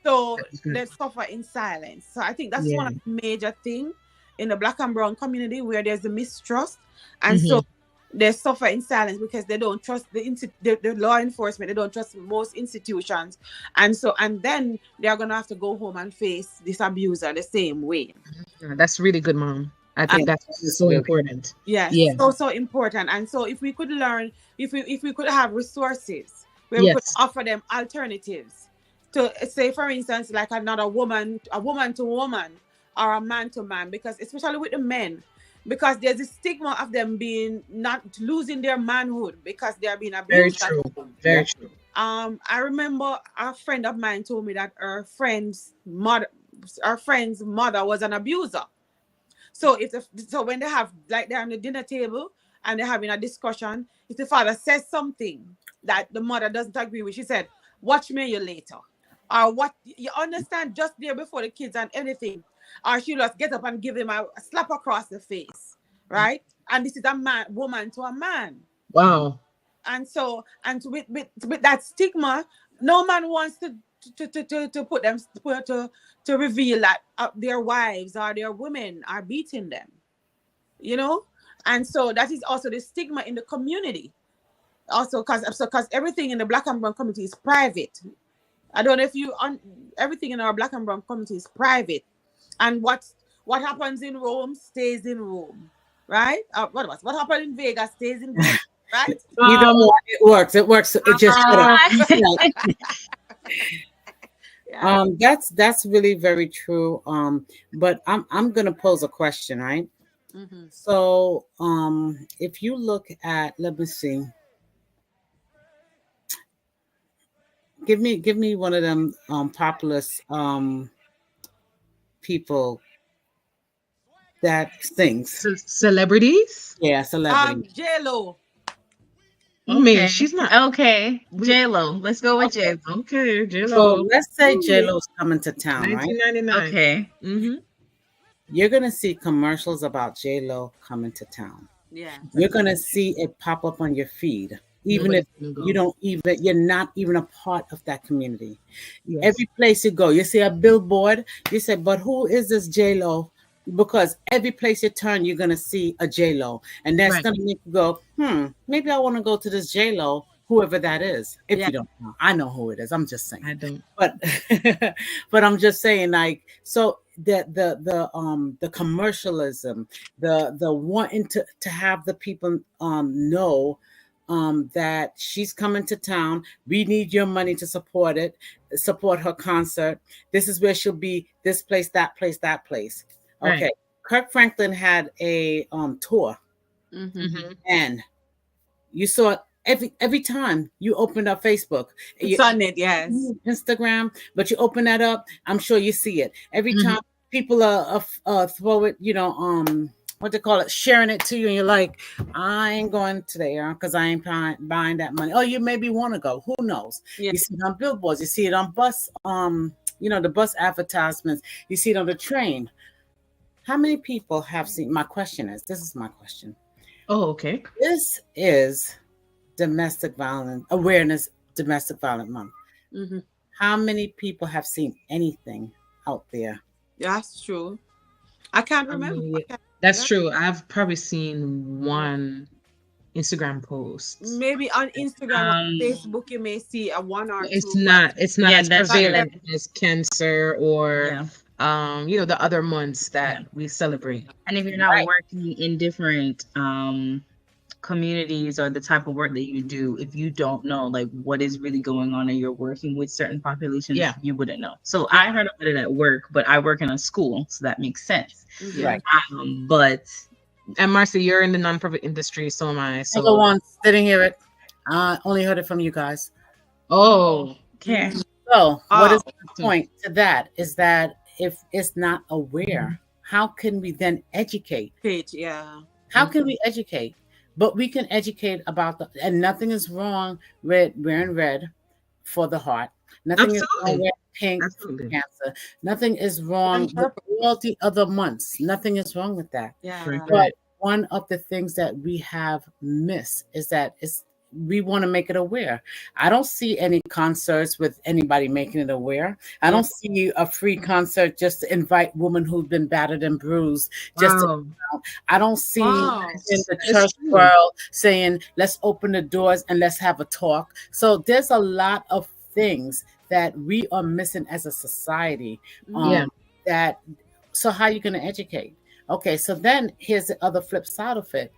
Speaker 4: So they suffer in silence. So I think that's one of the major things in the Black and brown community, where there's a mistrust, and so they suffer in silence because they don't trust the law enforcement. They don't trust most institutions, and then they're gonna have to go home and face this abuser the same way.
Speaker 3: That's really good, Mom. I think that's so important.
Speaker 4: Yes, so important. And so if we could learn, if we could have resources where we could offer them alternatives to, say, for instance, like another woman to woman, or a man to man, because especially with the men, because there's a stigma of them not losing their manhood because they are being abused.
Speaker 3: Very true.
Speaker 4: I remember a friend of mine told me that her friend's mother was an abuser. So so when they have, like, they're on the dinner table and they're having a discussion, if the father says something that the mother doesn't agree with, she said, "Watch me you later," or what, you understand, just there before the kids and everything, or she'll just get up and give him a slap across the face, right? And this is a woman to a man.
Speaker 3: Wow.
Speaker 4: And so, and with that stigma, no man wants to put them to reveal that their wives or their women are beating them, you know. And so that is also the stigma in the community, also because everything in the black and brown community is private. I don't know if you on everything in our black and brown community is private, and what happens in Rome stays in Rome, right? What happened in Vegas stays in Vegas, right?
Speaker 5: Either or, it works. It works. It just shut up.
Speaker 4: Yeah.
Speaker 5: That's really very true. But I'm gonna pose a question, right?
Speaker 4: Mm-hmm.
Speaker 5: So, if you look at, let me see, give me one of them populous people that sings.
Speaker 3: Celebrities?
Speaker 5: Yeah, celebrity.
Speaker 4: J-Lo.
Speaker 3: I mean,
Speaker 2: Okay.
Speaker 3: she's not.
Speaker 2: Okay. J-Lo. Let's go with
Speaker 5: Okay.
Speaker 2: J-Lo.
Speaker 3: Okay,
Speaker 5: So
Speaker 3: J-Lo.
Speaker 5: let's say J-Lo's coming to town, right?
Speaker 3: 1999.
Speaker 2: Okay. Mm-hmm.
Speaker 5: You're gonna see commercials about J-Lo coming to town.
Speaker 4: Yeah.
Speaker 5: You're gonna see it pop up on your feed, even
Speaker 3: Nobody's
Speaker 5: if
Speaker 3: gonna go.
Speaker 5: you're not even a part of that community.
Speaker 3: Yes.
Speaker 5: Every place you go, you see a billboard. You say, "But who is this J-Lo?" Because every place you turn, you're gonna see a J-Lo, and that's
Speaker 3: Right.
Speaker 5: gonna make you go, maybe I want to go to this J-Lo, whoever that is. If
Speaker 4: Yeah.
Speaker 5: you don't know, I know who it is. I'm just saying.
Speaker 3: I don't.
Speaker 5: But but I'm just saying, like, so the commercialism, the wanting to have the people know that she's coming to town. We need your money to support her concert. This is where she'll be, this place, that place, that place. Okay.
Speaker 3: Right.
Speaker 5: Kirk Franklin had a tour,
Speaker 4: Mm-hmm.
Speaker 3: Mm-hmm.
Speaker 5: and you saw it every time you opened up Facebook,
Speaker 4: It's on it, yes.
Speaker 5: Instagram, but you open that up, I'm sure you see it every
Speaker 3: Mhm.
Speaker 5: time. People throw it, what they call it, sharing it to you, and you're like, I ain't going today because I ain't buying that money. Oh, you maybe want to go, who knows?
Speaker 4: Yeah.
Speaker 5: You see it on billboards, you see it on bus, the bus advertisements, you see it on the train. How many people have seen? My question is, this is my question.
Speaker 3: Oh, okay.
Speaker 5: This is domestic violence month.
Speaker 4: Mm-hmm.
Speaker 5: How many people have seen anything out there?
Speaker 4: That's true. I can't remember.
Speaker 3: Yeah, that's true. I've probably seen one Instagram post.
Speaker 4: Maybe on Instagram or
Speaker 2: Um,
Speaker 4: Facebook you may see a one or
Speaker 3: It's
Speaker 4: two.
Speaker 3: not. It's not
Speaker 2: Yeah,
Speaker 3: as
Speaker 2: that's
Speaker 3: prevalent
Speaker 2: true.
Speaker 3: as cancer or
Speaker 2: Yeah.
Speaker 3: the other months that we celebrate.
Speaker 2: And if you're not
Speaker 5: Right.
Speaker 2: working in different communities or the type of work that you do, if you don't know like what is really going on and you're working with certain populations,
Speaker 3: Yeah.
Speaker 2: you wouldn't know. So I heard about it at work, but I work in a school, so that makes sense.
Speaker 4: Mhm.
Speaker 5: Right.
Speaker 2: But
Speaker 3: And Marcy, you're in the nonprofit industry, so am I. So
Speaker 5: Single ones didn't hear it. I only heard it from you guys.
Speaker 3: oh,
Speaker 2: okay.
Speaker 5: So what is
Speaker 4: Oh.
Speaker 5: the point to that? Is that if it's not aware, how can we then educate?
Speaker 4: Page, yeah.
Speaker 5: How can we educate? But we can educate about and nothing is wrong with wearing red for the heart. Nothing is wrong
Speaker 3: Absolutely.
Speaker 5: with pink
Speaker 3: Absolutely.
Speaker 5: for cancer. Nothing is wrong
Speaker 4: And
Speaker 5: with all the other months. Nothing is wrong with that.
Speaker 4: Yeah.
Speaker 3: Right.
Speaker 5: But one of the things that we have missed is that we want to make it aware. I don't see any concerts with anybody making it aware. I don't see a free concert just to invite women who've been battered and bruised.
Speaker 3: Wow.
Speaker 5: I don't see
Speaker 4: Wow.
Speaker 5: in the
Speaker 3: That's
Speaker 5: church
Speaker 3: true.
Speaker 5: world saying, let's open the doors and let's have a talk. So there's a lot of things that we are missing as a society.
Speaker 3: Yeah.
Speaker 5: So how are you going to educate? Okay, so then here's the other flip side of it.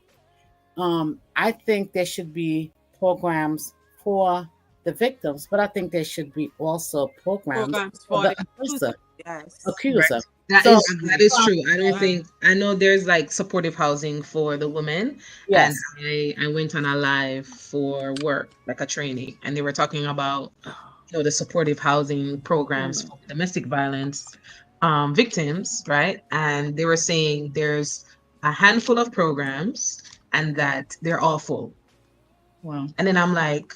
Speaker 5: I think there should be programs for the victims, but I think there should be also programs
Speaker 4: Programs
Speaker 5: for
Speaker 4: for
Speaker 5: the
Speaker 4: the
Speaker 5: accuser.
Speaker 4: Yes.
Speaker 5: Accuser.
Speaker 2: That
Speaker 5: So,
Speaker 2: is that is true. I don't
Speaker 5: um,
Speaker 2: think I know there's like supportive housing for the women, and
Speaker 5: yes.
Speaker 2: I went on a live for work, like a training, and they were talking about the supportive housing programs for domestic violence victims, right? And they were saying there's a handful of programs and that they're awful.
Speaker 3: Wow.
Speaker 2: And then I'm like,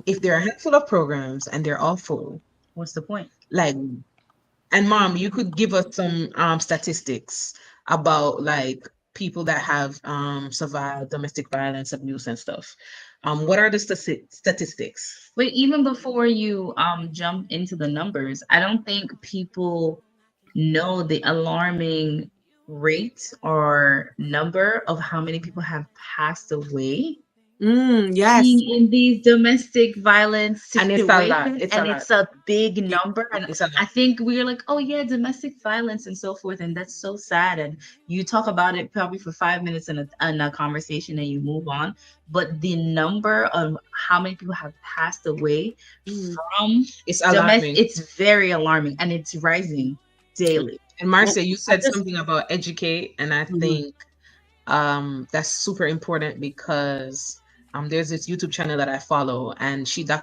Speaker 2: if there are a handful of programs and they're awful,
Speaker 3: What's the point?
Speaker 2: like, and mom, you could give us some statistics about like people that have survived domestic violence abuse and stuff. What are the statistics?
Speaker 3: But even before you jump into the numbers, I don't think people know the alarming rate or number of how many people have passed away
Speaker 4: Yes.
Speaker 3: being in these domestic violence
Speaker 2: And it's a lot.
Speaker 3: situations,
Speaker 2: It's a
Speaker 3: and
Speaker 2: lot.
Speaker 3: it's a big number. And
Speaker 2: It's a
Speaker 3: I
Speaker 2: lot.
Speaker 3: think we're like, oh yeah, domestic violence and so forth, and that's so sad. And you talk about it probably for 5 minutes in a conversation, and you move on. But the number of how many people have passed away
Speaker 4: Mm.
Speaker 3: from
Speaker 2: It's
Speaker 3: domestic,
Speaker 2: alarming.
Speaker 3: it's very alarming, and it's rising daily.
Speaker 2: And Marcia, you
Speaker 5: I
Speaker 2: said
Speaker 5: just,
Speaker 2: something about educate, and I
Speaker 5: mhm.
Speaker 2: think that's super important because there's this YouTube channel that I follow, and she does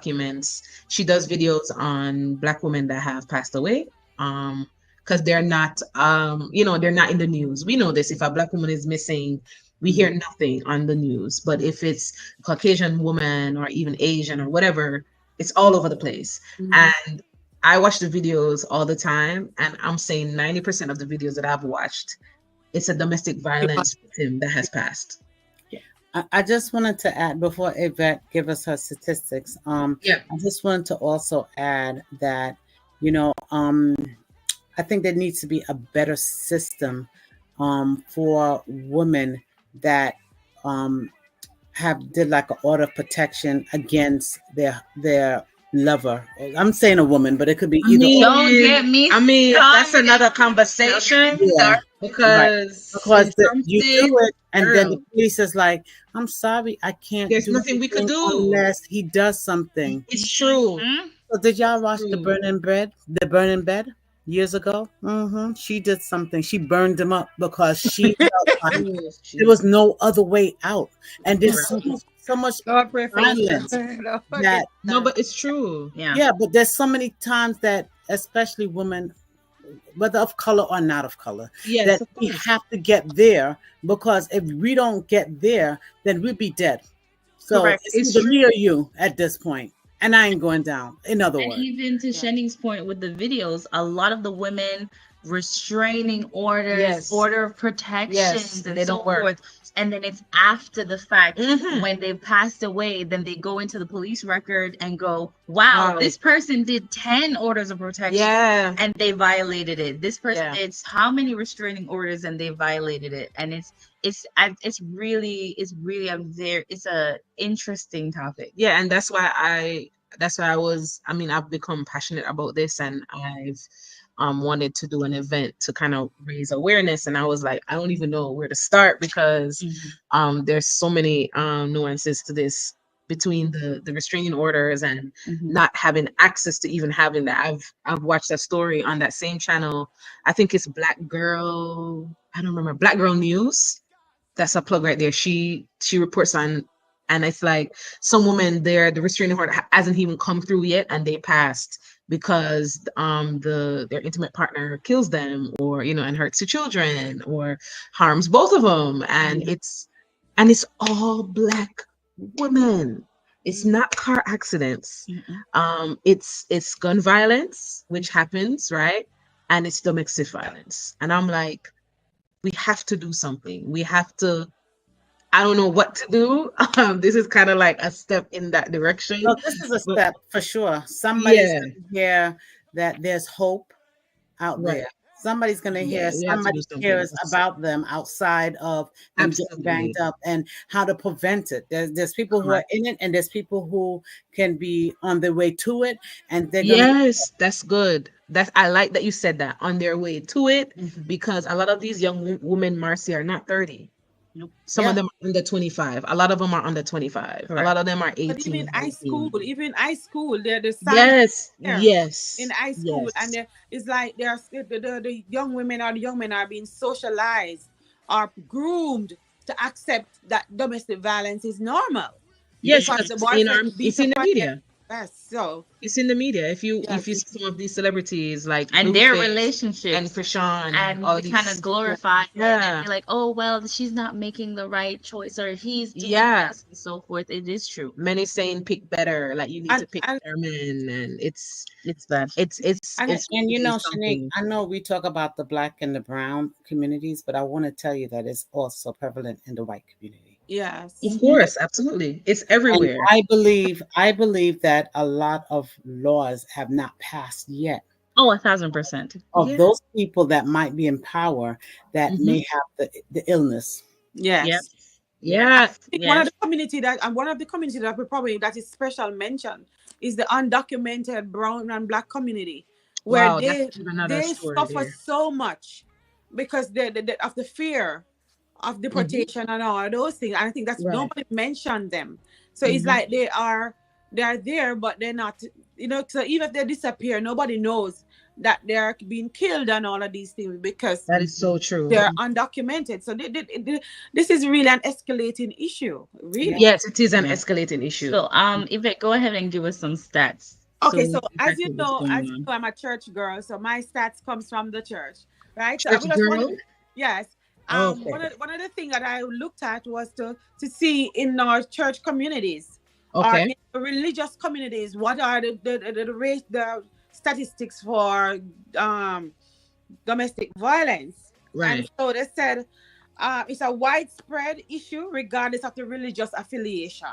Speaker 2: videos on Black women that have passed away. Because they're not they're not in the news. We know this. If a Black woman is missing, we hear nothing on the news. But if it's Caucasian woman or even Asian or whatever, it's all over the place.
Speaker 4: Mhm.
Speaker 2: And I watch the videos all the time, and I'm saying 90% of the videos that I've watched, it's a domestic violence victim that has passed.
Speaker 5: I just wanted to add before Yvette give us her statistics.
Speaker 2: Yeah.
Speaker 5: I just wanted to also add that, you know, I think there needs to be a better system for women that have did like an order of protection against their lover. I'm saying a woman, but it could be either or.
Speaker 3: Don't get me
Speaker 2: That's another
Speaker 3: started.
Speaker 2: conversation
Speaker 5: Yeah, right.
Speaker 2: because
Speaker 5: Because
Speaker 2: it's
Speaker 5: you
Speaker 2: something,
Speaker 5: do it, and then the
Speaker 2: girl,
Speaker 5: police is like, "I'm sorry, I can't
Speaker 2: there's
Speaker 5: do
Speaker 2: nothing we could
Speaker 5: anything
Speaker 2: do.
Speaker 5: unless he does something."
Speaker 2: It's true.
Speaker 3: Mhm.
Speaker 5: So did y'all watch
Speaker 2: True.
Speaker 5: The Burning Bed years ago? She did something. She burned him up because she felt like
Speaker 2: Oh,
Speaker 5: there was
Speaker 2: Jesus.
Speaker 5: no other way out. And there's so much
Speaker 4: Lord, pray for you.
Speaker 5: violence
Speaker 4: Lord,
Speaker 5: that,
Speaker 2: No, but it's true.
Speaker 3: Yeah.
Speaker 5: yeah, but there's so many times that, especially women, whether of color or not of color,
Speaker 2: Yes,
Speaker 5: that
Speaker 2: of
Speaker 5: we
Speaker 2: course.
Speaker 5: have to get there, because if we don't get there, then we'll be dead. So
Speaker 3: Correct.
Speaker 5: it's
Speaker 2: It's
Speaker 5: either
Speaker 2: true.
Speaker 5: me or you at this point, and I ain't going down. In other
Speaker 3: And
Speaker 5: words,
Speaker 3: even to Shenny's point with the videos, a lot of the women restraining orders,
Speaker 2: Yes.
Speaker 3: order of protections,
Speaker 2: Yes.
Speaker 3: and
Speaker 2: They
Speaker 3: so
Speaker 2: don't work.
Speaker 3: forth. And then it's after the fact,
Speaker 2: Mhm.
Speaker 3: when they've passed away, then they go into the police record and go, wow,
Speaker 2: Wow.
Speaker 3: this person did 10 orders of protection
Speaker 2: Yeah.
Speaker 3: and they violated it. This person
Speaker 2: Yeah.
Speaker 3: did how many restraining orders and they violated it. And it's really it's a interesting topic.
Speaker 2: Yeah, and I've become passionate about this, and I've wanted to do an event to kind of raise awareness, and I was like, I don't even know where to start because there's so many nuances to this, between the restraining orders and not having access to even having that. I've watched a story on that same channel. I think it's I don't remember, Black Girl News. That's a plug right there. She reports on, and it's like some women there, the restraining order hasn't even come through yet, and they passed because their intimate partner kills them, or and hurts the children, or harms both of them, and it's all Black women. It's not car accidents. It's gun violence, which happens, right? And it's domestic violence. And I'm like, we have to do something. We have to. I don't know what to do. This is kind of like a step in that direction.
Speaker 5: no, this is a
Speaker 2: But
Speaker 5: step for sure. Somebody's
Speaker 2: yeah,
Speaker 5: going to hear that there's hope out
Speaker 2: right.
Speaker 5: there. Somebody's going to
Speaker 2: Yeah,
Speaker 5: hear
Speaker 2: we have to do
Speaker 5: somebody
Speaker 2: something.
Speaker 5: cares about them outside of them getting
Speaker 2: Absolutely.
Speaker 5: banged up, and how to prevent it. There's people who are
Speaker 2: Correct.
Speaker 5: in it, and there's people who can be on their way to it, and they're going to.
Speaker 2: Yes, that's good. I like that you said that, on their way to it, because a lot of these young women, Marcy, are not 30. Nope.
Speaker 3: Some
Speaker 5: Yeah.
Speaker 3: of them are under 25. A lot of them are under 25. A lot of them are
Speaker 4: But
Speaker 3: 18, 19.
Speaker 4: even high school, the signs
Speaker 3: Yes,
Speaker 4: there in
Speaker 3: yes,
Speaker 4: high school, and
Speaker 3: yes.
Speaker 4: it's like the young women or the young men are being socialized or groomed to accept that domestic violence is normal
Speaker 3: Yes,
Speaker 4: because
Speaker 3: because
Speaker 4: the boyfriend beat
Speaker 3: it's in
Speaker 4: up
Speaker 3: the
Speaker 4: on them.
Speaker 3: media.
Speaker 4: Yes, so
Speaker 3: It's in the media.
Speaker 4: yes,
Speaker 3: If you see some of these celebrities like
Speaker 2: And their
Speaker 3: Blueface and
Speaker 2: relationships,
Speaker 3: Krishan,
Speaker 2: and
Speaker 3: all
Speaker 2: they kind of
Speaker 3: these,
Speaker 2: glorify it and
Speaker 3: yeah,
Speaker 2: be like, oh, well, she's not making the right choice or he's doing
Speaker 3: yeah.
Speaker 2: this and so forth. It is true.
Speaker 3: Many saying pick better, like you need to pick
Speaker 4: and
Speaker 3: better men, and
Speaker 2: It's bad.
Speaker 4: and
Speaker 3: it's
Speaker 5: And
Speaker 3: really
Speaker 5: Shanae,
Speaker 3: something.
Speaker 5: I know we talk about the black and the brown communities, but I want to tell you that it's also prevalent in the white community.
Speaker 4: yes,
Speaker 3: Of course, absolutely, it's
Speaker 5: And
Speaker 3: everywhere.
Speaker 5: I believe that a lot of laws have not passed yet
Speaker 2: Oh, 1,000%.
Speaker 5: of
Speaker 3: Yeah.
Speaker 5: those people that might be in power that
Speaker 3: Hmm.
Speaker 5: may have the illness.
Speaker 2: Yep.
Speaker 4: yes.
Speaker 2: Yes.
Speaker 3: Yeah.
Speaker 4: Think one of
Speaker 2: Yes.
Speaker 4: the community that and one of the community that we probably that is special mention is the undocumented brown and black community where
Speaker 3: Wow, that's another
Speaker 4: they
Speaker 3: story
Speaker 4: suffer
Speaker 3: there.
Speaker 4: so much because of the fear of
Speaker 3: Hmm.
Speaker 4: deportation and all those things. And I think that's
Speaker 3: Right.
Speaker 4: nobody mentioned them. So it's
Speaker 3: Hmm.
Speaker 4: like they are there, but they're not. So even if they disappear, nobody knows that they're being killed and all of these things because
Speaker 3: That is so true.
Speaker 4: they're undocumented. So this is really an escalating issue,
Speaker 5: Yeah.
Speaker 4: really.
Speaker 3: Yes, it is an
Speaker 2: Yeah.
Speaker 3: escalating issue.
Speaker 2: So, Yvette, go ahead and give us some stats so
Speaker 4: Okay,
Speaker 2: we
Speaker 4: so
Speaker 2: know exactly what's going on.
Speaker 4: I'm a church girl, so my stats comes from the church, right? So I
Speaker 3: Church
Speaker 4: would just want
Speaker 3: girl.
Speaker 4: to, yes.
Speaker 3: Okay.
Speaker 4: One of the things that I looked at was to see in our church communities or
Speaker 3: Okay.
Speaker 4: in the religious communities what are the statistics for um domestic violence, and
Speaker 3: Right.
Speaker 4: so they said it's a widespread issue regardless of the religious affiliation.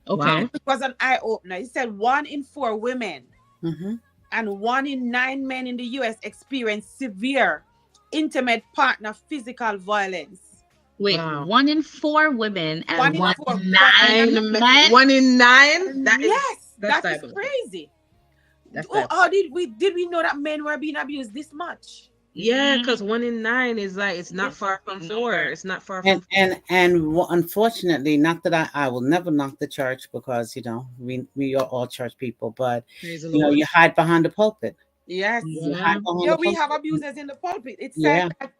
Speaker 3: Wow.
Speaker 2: Okay.
Speaker 4: It was an eye opener. It said 1 in 4 women
Speaker 5: Hmm.
Speaker 4: and 1 in 9 men in the US experience severe intimate partner physical violence.
Speaker 2: Wait,
Speaker 3: Wow.
Speaker 2: 1 in 4 women
Speaker 4: One
Speaker 2: and
Speaker 4: in
Speaker 2: one
Speaker 4: four,
Speaker 2: in
Speaker 4: one in
Speaker 2: nine men.
Speaker 3: 1 in 9.
Speaker 4: yes,
Speaker 3: That's
Speaker 4: that is
Speaker 3: diabolical.
Speaker 4: crazy.
Speaker 3: That's
Speaker 4: Oh,
Speaker 3: diabolical.
Speaker 4: how did we know that men were being abused this much?
Speaker 3: Yeah,
Speaker 2: Mhm.
Speaker 3: because 1 in 9 is like it's not
Speaker 2: It's
Speaker 3: far from four.
Speaker 2: nowhere.
Speaker 3: It's not far from
Speaker 5: And
Speaker 3: four.
Speaker 5: unfortunately, not that I will never knock the church because we are all church people, but
Speaker 3: Praise the Lord.
Speaker 5: you hide behind the pulpit.
Speaker 4: Yes.
Speaker 5: You hide
Speaker 3: Yeah.
Speaker 5: behind
Speaker 4: Yeah,
Speaker 5: the
Speaker 4: we have
Speaker 5: pulpit.
Speaker 4: abusers in the pulpit. It said
Speaker 5: Yeah.
Speaker 4: that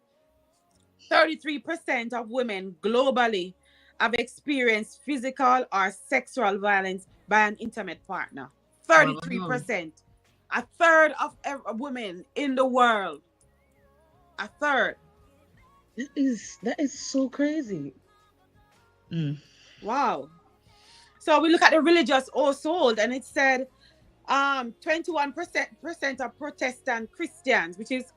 Speaker 4: 33% of women globally have experienced physical or sexual violence by an intimate partner.
Speaker 3: Wow.
Speaker 4: 33%. A third of women in the world. A third.
Speaker 3: That is so crazy.
Speaker 2: Mm.
Speaker 4: Wow. So we look at the religious household and it said 21% of Protestant Christians, which is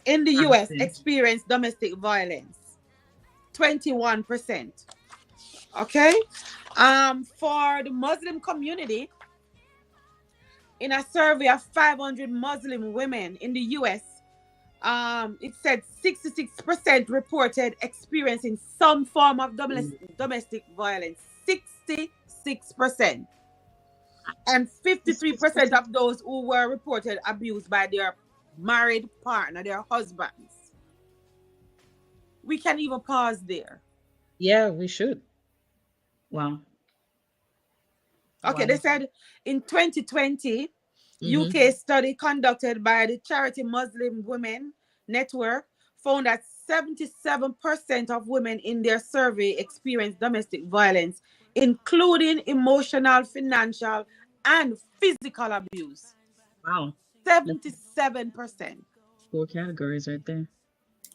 Speaker 4: in the US,
Speaker 2: Protestant.
Speaker 4: experience domestic violence. 21%. Okay. For the Muslim community, in a survey of 500 Muslim women in the US, it said 66% reported experiencing some form of domestic violence. 66%. And 53% of those who were reported abused by their married partner, their husbands. We can even pause there.
Speaker 3: Yeah, we should.
Speaker 2: Wow.
Speaker 4: Okay,
Speaker 2: Wow.
Speaker 4: they said in 2020,
Speaker 3: Hmm.
Speaker 4: UK study conducted by the charity Muslim Women Network found that 77% of women in their survey experienced domestic violence, including emotional, financial, and physical abuse.
Speaker 2: Wow. That's
Speaker 4: 77%.
Speaker 2: 4 categories right there.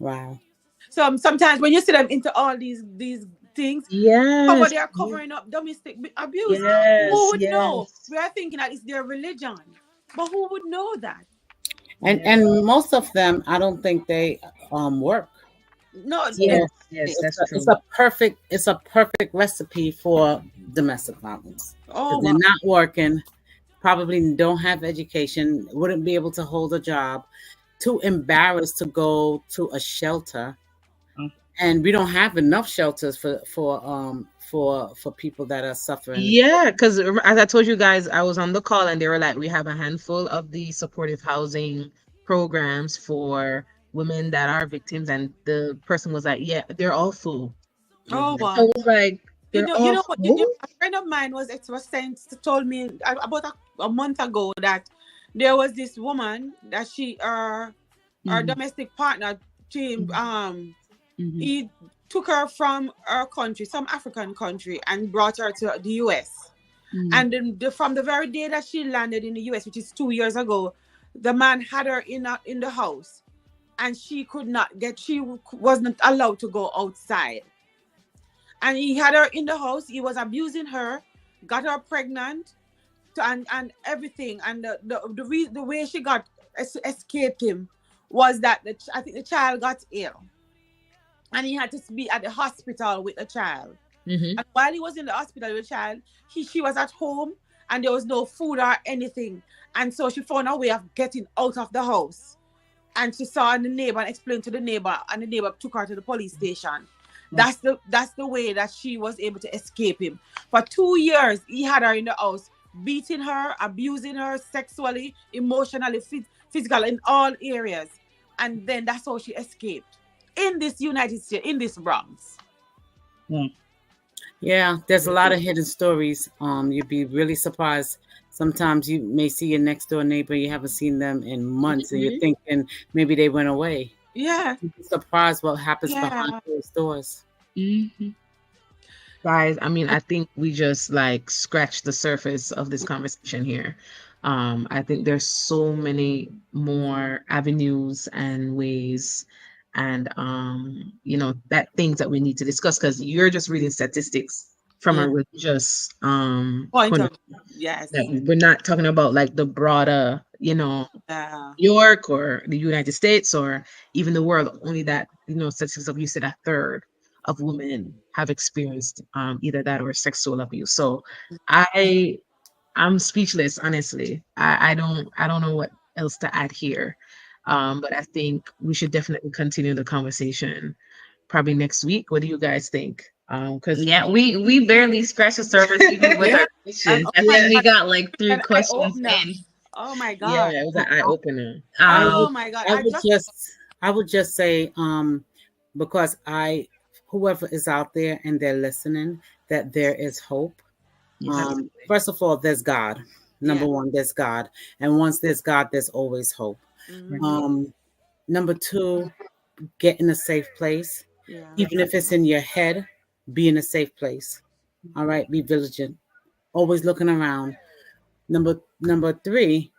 Speaker 5: Wow.
Speaker 4: So sometimes when you see them into all these things,
Speaker 3: Yes.
Speaker 4: they are covering up domestic abuse. Who
Speaker 3: Yes.
Speaker 4: would know?
Speaker 3: Yes.
Speaker 4: We are thinking that it's their religion, but who would know that?
Speaker 3: Yeah.
Speaker 5: And most of them, I don't think they work.
Speaker 4: No,
Speaker 5: So
Speaker 3: Yes. Yes.
Speaker 5: it's
Speaker 3: That's
Speaker 5: a, it's
Speaker 3: true.
Speaker 5: a perfect recipe for domestic violence
Speaker 4: oh
Speaker 5: because they're
Speaker 4: wow,
Speaker 5: not working, probably don't have education, wouldn't be able to hold a job, too embarrassed to go to a shelter,
Speaker 2: Oh,
Speaker 5: and we don't have enough shelters for people that are suffering.
Speaker 3: Yeah, because as I told you guys, I was on the call and they were like, we have a handful of the supportive housing programs for women that are victims, and the person was like, "Yeah, they're all full."
Speaker 4: Oh,
Speaker 5: Mhm.
Speaker 3: So
Speaker 4: wow.
Speaker 3: it was like,
Speaker 4: You
Speaker 3: "They're
Speaker 4: know,
Speaker 3: all
Speaker 4: what?
Speaker 3: full."
Speaker 4: A friend of mine was saying, told me about a month ago that there was this woman that her
Speaker 3: Mhm,
Speaker 4: domestic partner, she
Speaker 3: mhm, mhm,
Speaker 4: he took her from her country, some African country, and brought her to the US.
Speaker 3: mhm,
Speaker 4: And then from the very day that she landed in the US, which is 2 years ago, the man had her in the house, and she could not get. She wasn't allowed to go outside, and he had her in the house. He was abusing her, got her pregnant, and everything. And the way she got escaped him was that I think the child got ill, and he had to be at the hospital with the child.
Speaker 3: mhm.
Speaker 4: And while he was in the hospital with the child, she was at home, and there was no food or anything. And so she found a way of getting out of the house. And she saw the neighbor and explained to the neighbor, and the neighbor took her to the police station. That's the way that she was able to escape him. For 2 years, he had her in the house, beating her, abusing her sexually, emotionally, physical, in all areas. And then that's how she escaped in this United States, in this Bronx.
Speaker 2: Yeah.
Speaker 5: Yeah, there's a lot of hidden stories. You'd be really surprised. Sometimes you may see your next door neighbor, you haven't seen them in months, and you're
Speaker 4: Mhm.
Speaker 5: thinking maybe they went away.
Speaker 4: Yeah,
Speaker 5: You'd be surprised what happens behind
Speaker 4: yeah,
Speaker 5: closed doors.
Speaker 2: Hmm.
Speaker 3: Guys, I mean, I think we just like scratched the surface of this conversation here. I think there's so many more avenues and ways and that things that we need to discuss, because you're just reading statistics from
Speaker 4: yeah.
Speaker 3: a religious
Speaker 4: Point
Speaker 3: point of
Speaker 4: of
Speaker 3: view. That
Speaker 4: yes,
Speaker 3: we're not talking about like the broader,
Speaker 4: yeah,
Speaker 3: York or the United States or even the world. Only that, statistics of, you said, a third of women have experienced either that or sexual abuse. So I I'm speechless, honestly. I don't know what else to add here. But I think we should definitely continue the conversation probably next week. What do you guys think? Because
Speaker 2: Yeah, we barely scratched the surface even with
Speaker 3: yeah,
Speaker 2: our
Speaker 4: and
Speaker 2: questions.
Speaker 4: oh
Speaker 2: I
Speaker 4: my
Speaker 2: think we
Speaker 4: God,
Speaker 2: got like three
Speaker 4: an eye
Speaker 2: questions
Speaker 4: opener.
Speaker 2: in.
Speaker 4: Oh my
Speaker 3: yeah,
Speaker 4: God.
Speaker 3: it was an eye opener.
Speaker 5: I
Speaker 3: Um,
Speaker 5: would
Speaker 4: Oh my God.
Speaker 5: I
Speaker 4: I
Speaker 5: would
Speaker 4: just
Speaker 5: just I would just say because I whoever is out there and they're listening, that there is hope.
Speaker 2: Yes.
Speaker 5: First of all, there's God.
Speaker 4: yeah.
Speaker 5: Number one, there's God. And once there's God, there's always hope.
Speaker 2: Right.
Speaker 4: Mm-hmm.
Speaker 5: Um Number two, get in a safe place.
Speaker 4: Yeah.
Speaker 5: Even if it's in your head, be in a safe place. All right, be vigilant. Always looking around. Number three,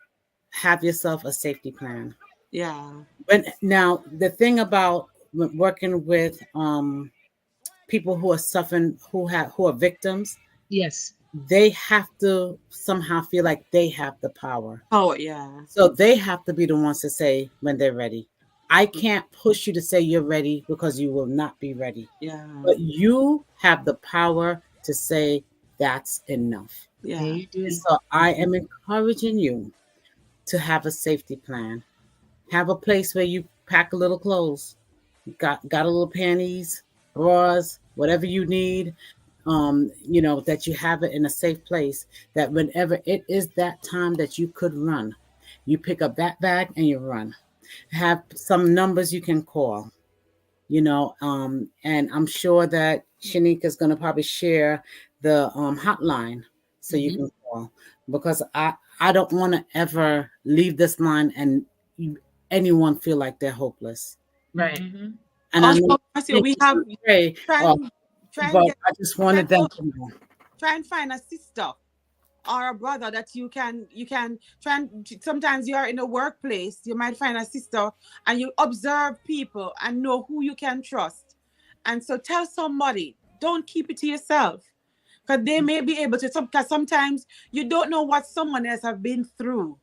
Speaker 5: have yourself a safety plan.
Speaker 4: Yeah.
Speaker 5: But now the thing about working with people who are suffering, who are victims,
Speaker 3: yes.
Speaker 5: they have to somehow feel like they have the power.
Speaker 4: Oh yeah.
Speaker 5: So they have to be the ones to say when they're ready. I can't push you to say you're ready because you will not be ready.
Speaker 4: Yeah.
Speaker 5: But you have the power to say that's enough.
Speaker 3: Yeah,
Speaker 4: Yeah.
Speaker 3: you do.
Speaker 5: So I am encouraging you to have a safety plan. Have a place where you pack a little clothes. Got a little panties, bras, whatever you need. That you have it in a safe place. That whenever it is that time that you could run, you pick up that bag and you run. Have some numbers you can call. And I'm sure that Shanika is going to probably share the hotline so you
Speaker 3: Hmm.
Speaker 5: can call, because I don't want to ever leave this line and anyone feel like they're hopeless.
Speaker 3: Right.
Speaker 2: Hmm.
Speaker 5: And I know
Speaker 4: Also, Marcia,
Speaker 5: Shanika
Speaker 4: we
Speaker 5: is
Speaker 4: have
Speaker 5: going to pray,
Speaker 4: try and try and
Speaker 5: but
Speaker 4: get
Speaker 5: I just
Speaker 4: try
Speaker 5: wanted them
Speaker 4: and,
Speaker 5: to know.
Speaker 4: try and find a sister or a brother that you can try and sometimes you are in a workplace, you might find a sister, and you observe people and know who you can trust. And so tell somebody, don't keep it to yourself. Because they may be able to, because sometimes you don't know what someone else have been through.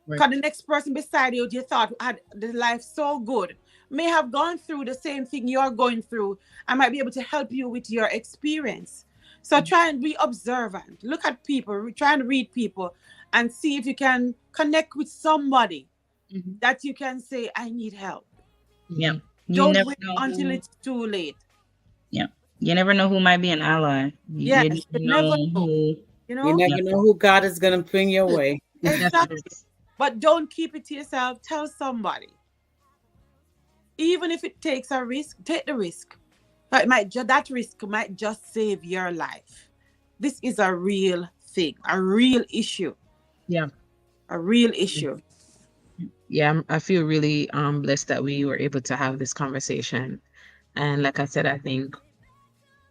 Speaker 3: Right.
Speaker 4: Because the next person beside you, you thought had the life so good, may have gone through the same thing you're going through, and might be able to help you with your experience. So try and be observant. Look at people, try and read people, and see if you can connect with somebody
Speaker 3: Hmm.
Speaker 4: that you can say, I need help.
Speaker 2: Yep.
Speaker 3: Hmm.
Speaker 2: You
Speaker 4: Don't
Speaker 2: never
Speaker 4: wait
Speaker 2: know
Speaker 4: until
Speaker 2: who.
Speaker 4: it's too late.
Speaker 2: Yep. You never know who might be an ally. You
Speaker 4: Yes,
Speaker 2: never
Speaker 4: you
Speaker 2: know
Speaker 4: never know.
Speaker 2: who.
Speaker 4: You
Speaker 5: You
Speaker 4: know?
Speaker 5: never
Speaker 2: Yep.
Speaker 5: know who God is going to bring your way.
Speaker 3: That's
Speaker 4: Exactly.
Speaker 3: true.
Speaker 4: But don't keep it to yourself. Tell somebody. Even if it takes a risk, take the risk. That risk might just save your life. This is a real thing, a real issue,
Speaker 3: Yeah.
Speaker 4: a real issue.
Speaker 3: Yeah, I feel really blessed that we were able to have this conversation. And like I said, I think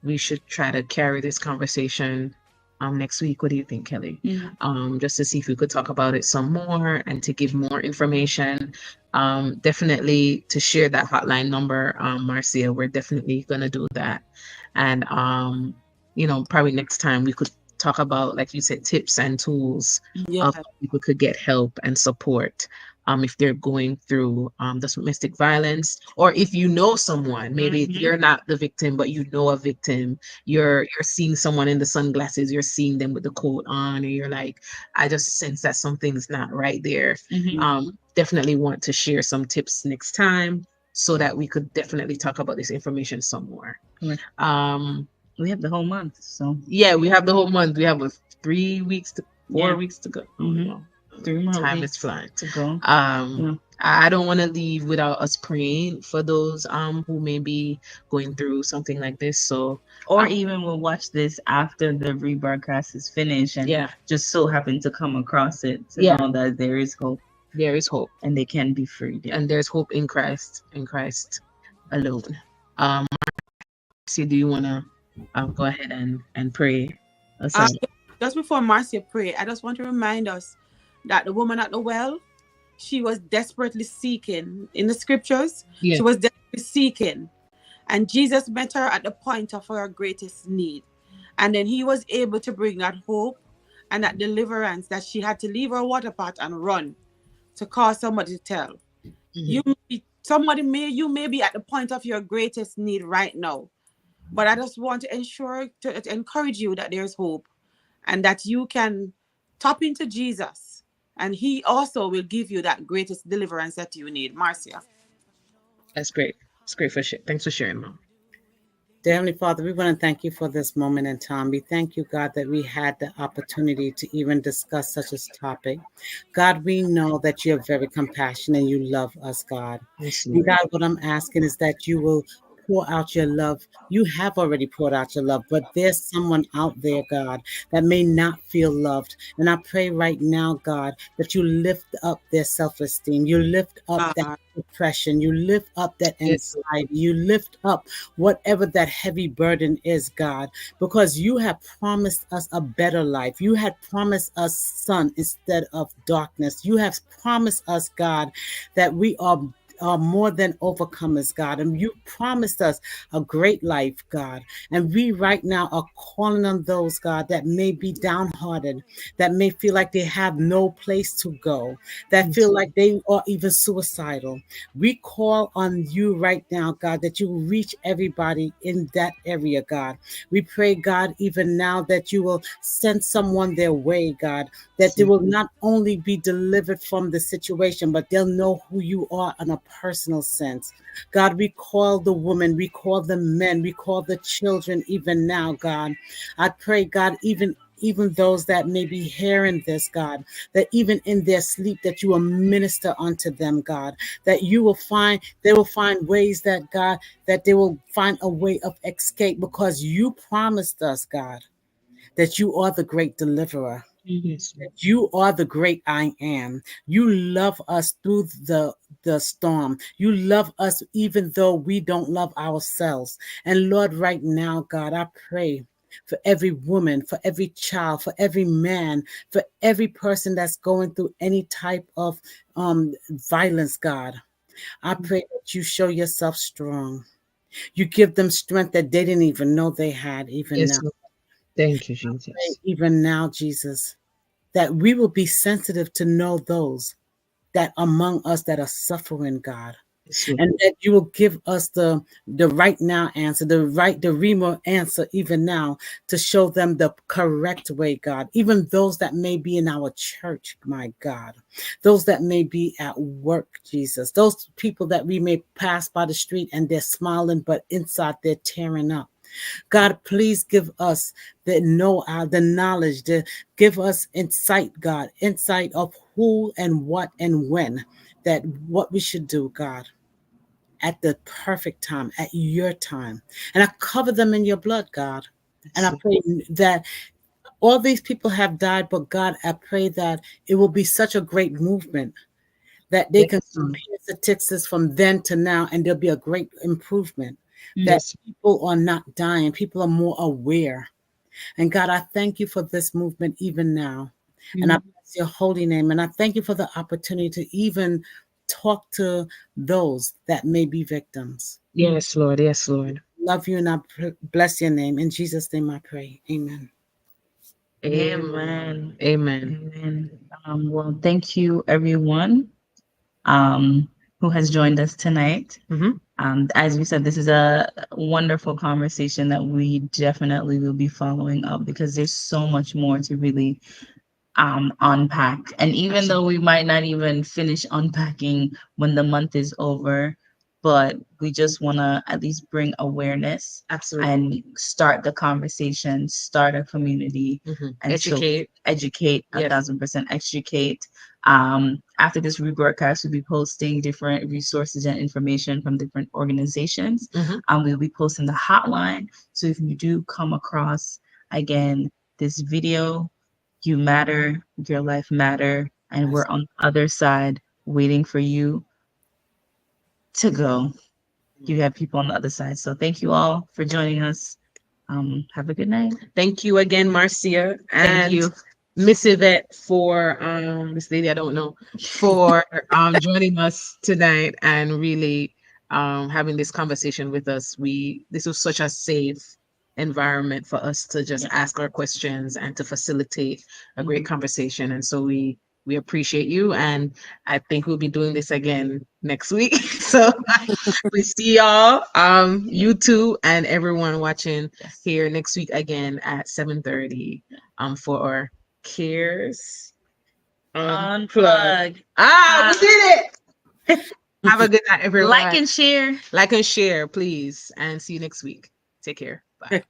Speaker 3: we should try to carry this conversation next week. What do you think, Kelly? Just to see if we could talk about it some more and to give more information. Definitely to share that hotline number, Marcia. We're definitely gonna do that. And probably next time we could talk about, like you said, tips and tools
Speaker 4: Yeah.
Speaker 3: of how people could get help and support if they're going through the domestic violence, or if you know someone, maybe you're not the victim, but you know a victim. You're seeing someone in the sunglasses, you're seeing them with the coat on, and you're like, I just sense that something's not right there. Definitely want to share some tips next time so that we could definitely talk about this information some more.
Speaker 2: We have the whole month, so
Speaker 3: Yeah, we have the whole month. We have 3 weeks to 4 weeks to go. Oh,
Speaker 2: 3 more
Speaker 3: time
Speaker 2: weeks
Speaker 3: is flying
Speaker 2: to go.
Speaker 3: I don't want to leave without us praying for those who may be going through something like this. So
Speaker 2: Or even we'll watch this after the rebroadcast is finished and just so happen to come across it to know that there is hope.
Speaker 3: There is hope.
Speaker 2: And they can be freed.
Speaker 3: And there's hope in Christ alone. So do you want to go ahead and pray us out?
Speaker 4: Just before Marcia pray, I just want to remind us that the woman at the well, she was desperately seeking in the scriptures.
Speaker 3: Yeah.
Speaker 4: She was desperately seeking. And Jesus met her at the point of her greatest need. And then he was able to bring that hope and that deliverance that she had to leave her water pot and run to cause somebody to tell. You may be at the point of your greatest need right now. But I just want to encourage you that there's hope and that you can tap into Jesus and he also will give you that greatest deliverance that you need. Marcia.
Speaker 3: That's great. It's great thanks for sharing, Mom.
Speaker 5: Dear Heavenly Father, we want to thank you for this moment in time. We thank you, God, that we had the opportunity to even discuss such a topic. God, we know that you're very compassionate and you love us, God. And God, what I'm asking is that you will pour out your love. You have already poured out your love, but there's someone out there, God, that may not feel loved. And I pray right now, God, that you lift up their self-esteem. You lift up that depression. You lift up that anxiety. You lift up whatever that heavy burden is, God, because you have promised us a better life. You had promised us sun instead of darkness. You have promised us, God, that we are more than overcomers, God. And you promised us a great life, God. And we right now are calling on those, God, that may be downhearted, that may feel like they have no place to go, that feel like they are even suicidal. We call on you right now, God, that you reach everybody in that area, God. We pray, God, even now that you will send someone their way, God, that they will not only be delivered from the situation, but they'll know who you are on a personal sense. God, we call the women, we call the men, we call the children even now, God. I pray, God, even those that may be hearing this, God, that even in their sleep, that you will minister unto them, God, that they will find ways that, God, that they will find a way of escape, because you promised us, God, that you are the great deliverer. You are the great I am. You love us through the storm. You love us even though we don't love ourselves. And Lord, right now, God, I pray for every woman, for every child, for every man, for every person that's going through any type of violence, God. I pray that you show yourself strong. You give them strength that they didn't even know they had, even now.
Speaker 3: Thank you, Jesus.
Speaker 5: Even now, Jesus, that we will be sensitive to know those that among us that are suffering, God. And that you will give us the right now answer, the Rema answer even now, to show them the correct way, God. Even those that may be in our church, my God. Those that may be at work, Jesus. Those people that we may pass by the street and they're smiling, but inside they're tearing up. God, please give us the knowledge, to give us insight, God, insight of who and what and when, that what we should do, God. at the perfect time, at your time. And I cover them in your blood, God. And I pray that all these people have died, but God, I pray that it will be such a great movement that they can compare statistics from then to now, and there'll be a great improvement. That people are not dying, people are more aware. And God, I thank you for this movement even now. And I bless your holy name. And I thank you for the opportunity to even talk to those that may be victims.
Speaker 3: Yes, Lord. Yes, Lord.
Speaker 5: Love you, and I bless your name. In Jesus' name I pray. Amen.
Speaker 3: Amen. Amen.
Speaker 2: Amen. Well, thank you, everyone who has joined us tonight. As you said, this is a wonderful conversation that we definitely will be following up, because there's so much more to really unpack. And even though we might not even finish unpacking when the month is over, but we just want to at least bring awareness.
Speaker 3: Absolutely.
Speaker 2: And start the conversation, start a community, and educate 1,000%, educate. After this rebroadcast, we'll be posting different resources and information from different organizations. We'll be posting the hotline. So if you do come across, again, this video, you matter, your life matter, and we're on the other side waiting for you to go. You have people on the other side. So thank you all for joining us. Have a good night.
Speaker 3: Thank you again, Marcia. And
Speaker 2: Thank you,
Speaker 3: Miss Yvette, for this lady I don't know, for joining us tonight and really having this conversation with us. This was such a safe environment for us to just ask our questions and to facilitate a great conversation. And so we appreciate you, and I think we'll be doing this again next week. So we see y'all, you too, and everyone watching here next week again at 7:30 for our CARES Unplugged. We did it. Have a good night, everyone.
Speaker 2: like and share.
Speaker 3: Like and share, please, and see you next week. Take care. Bye.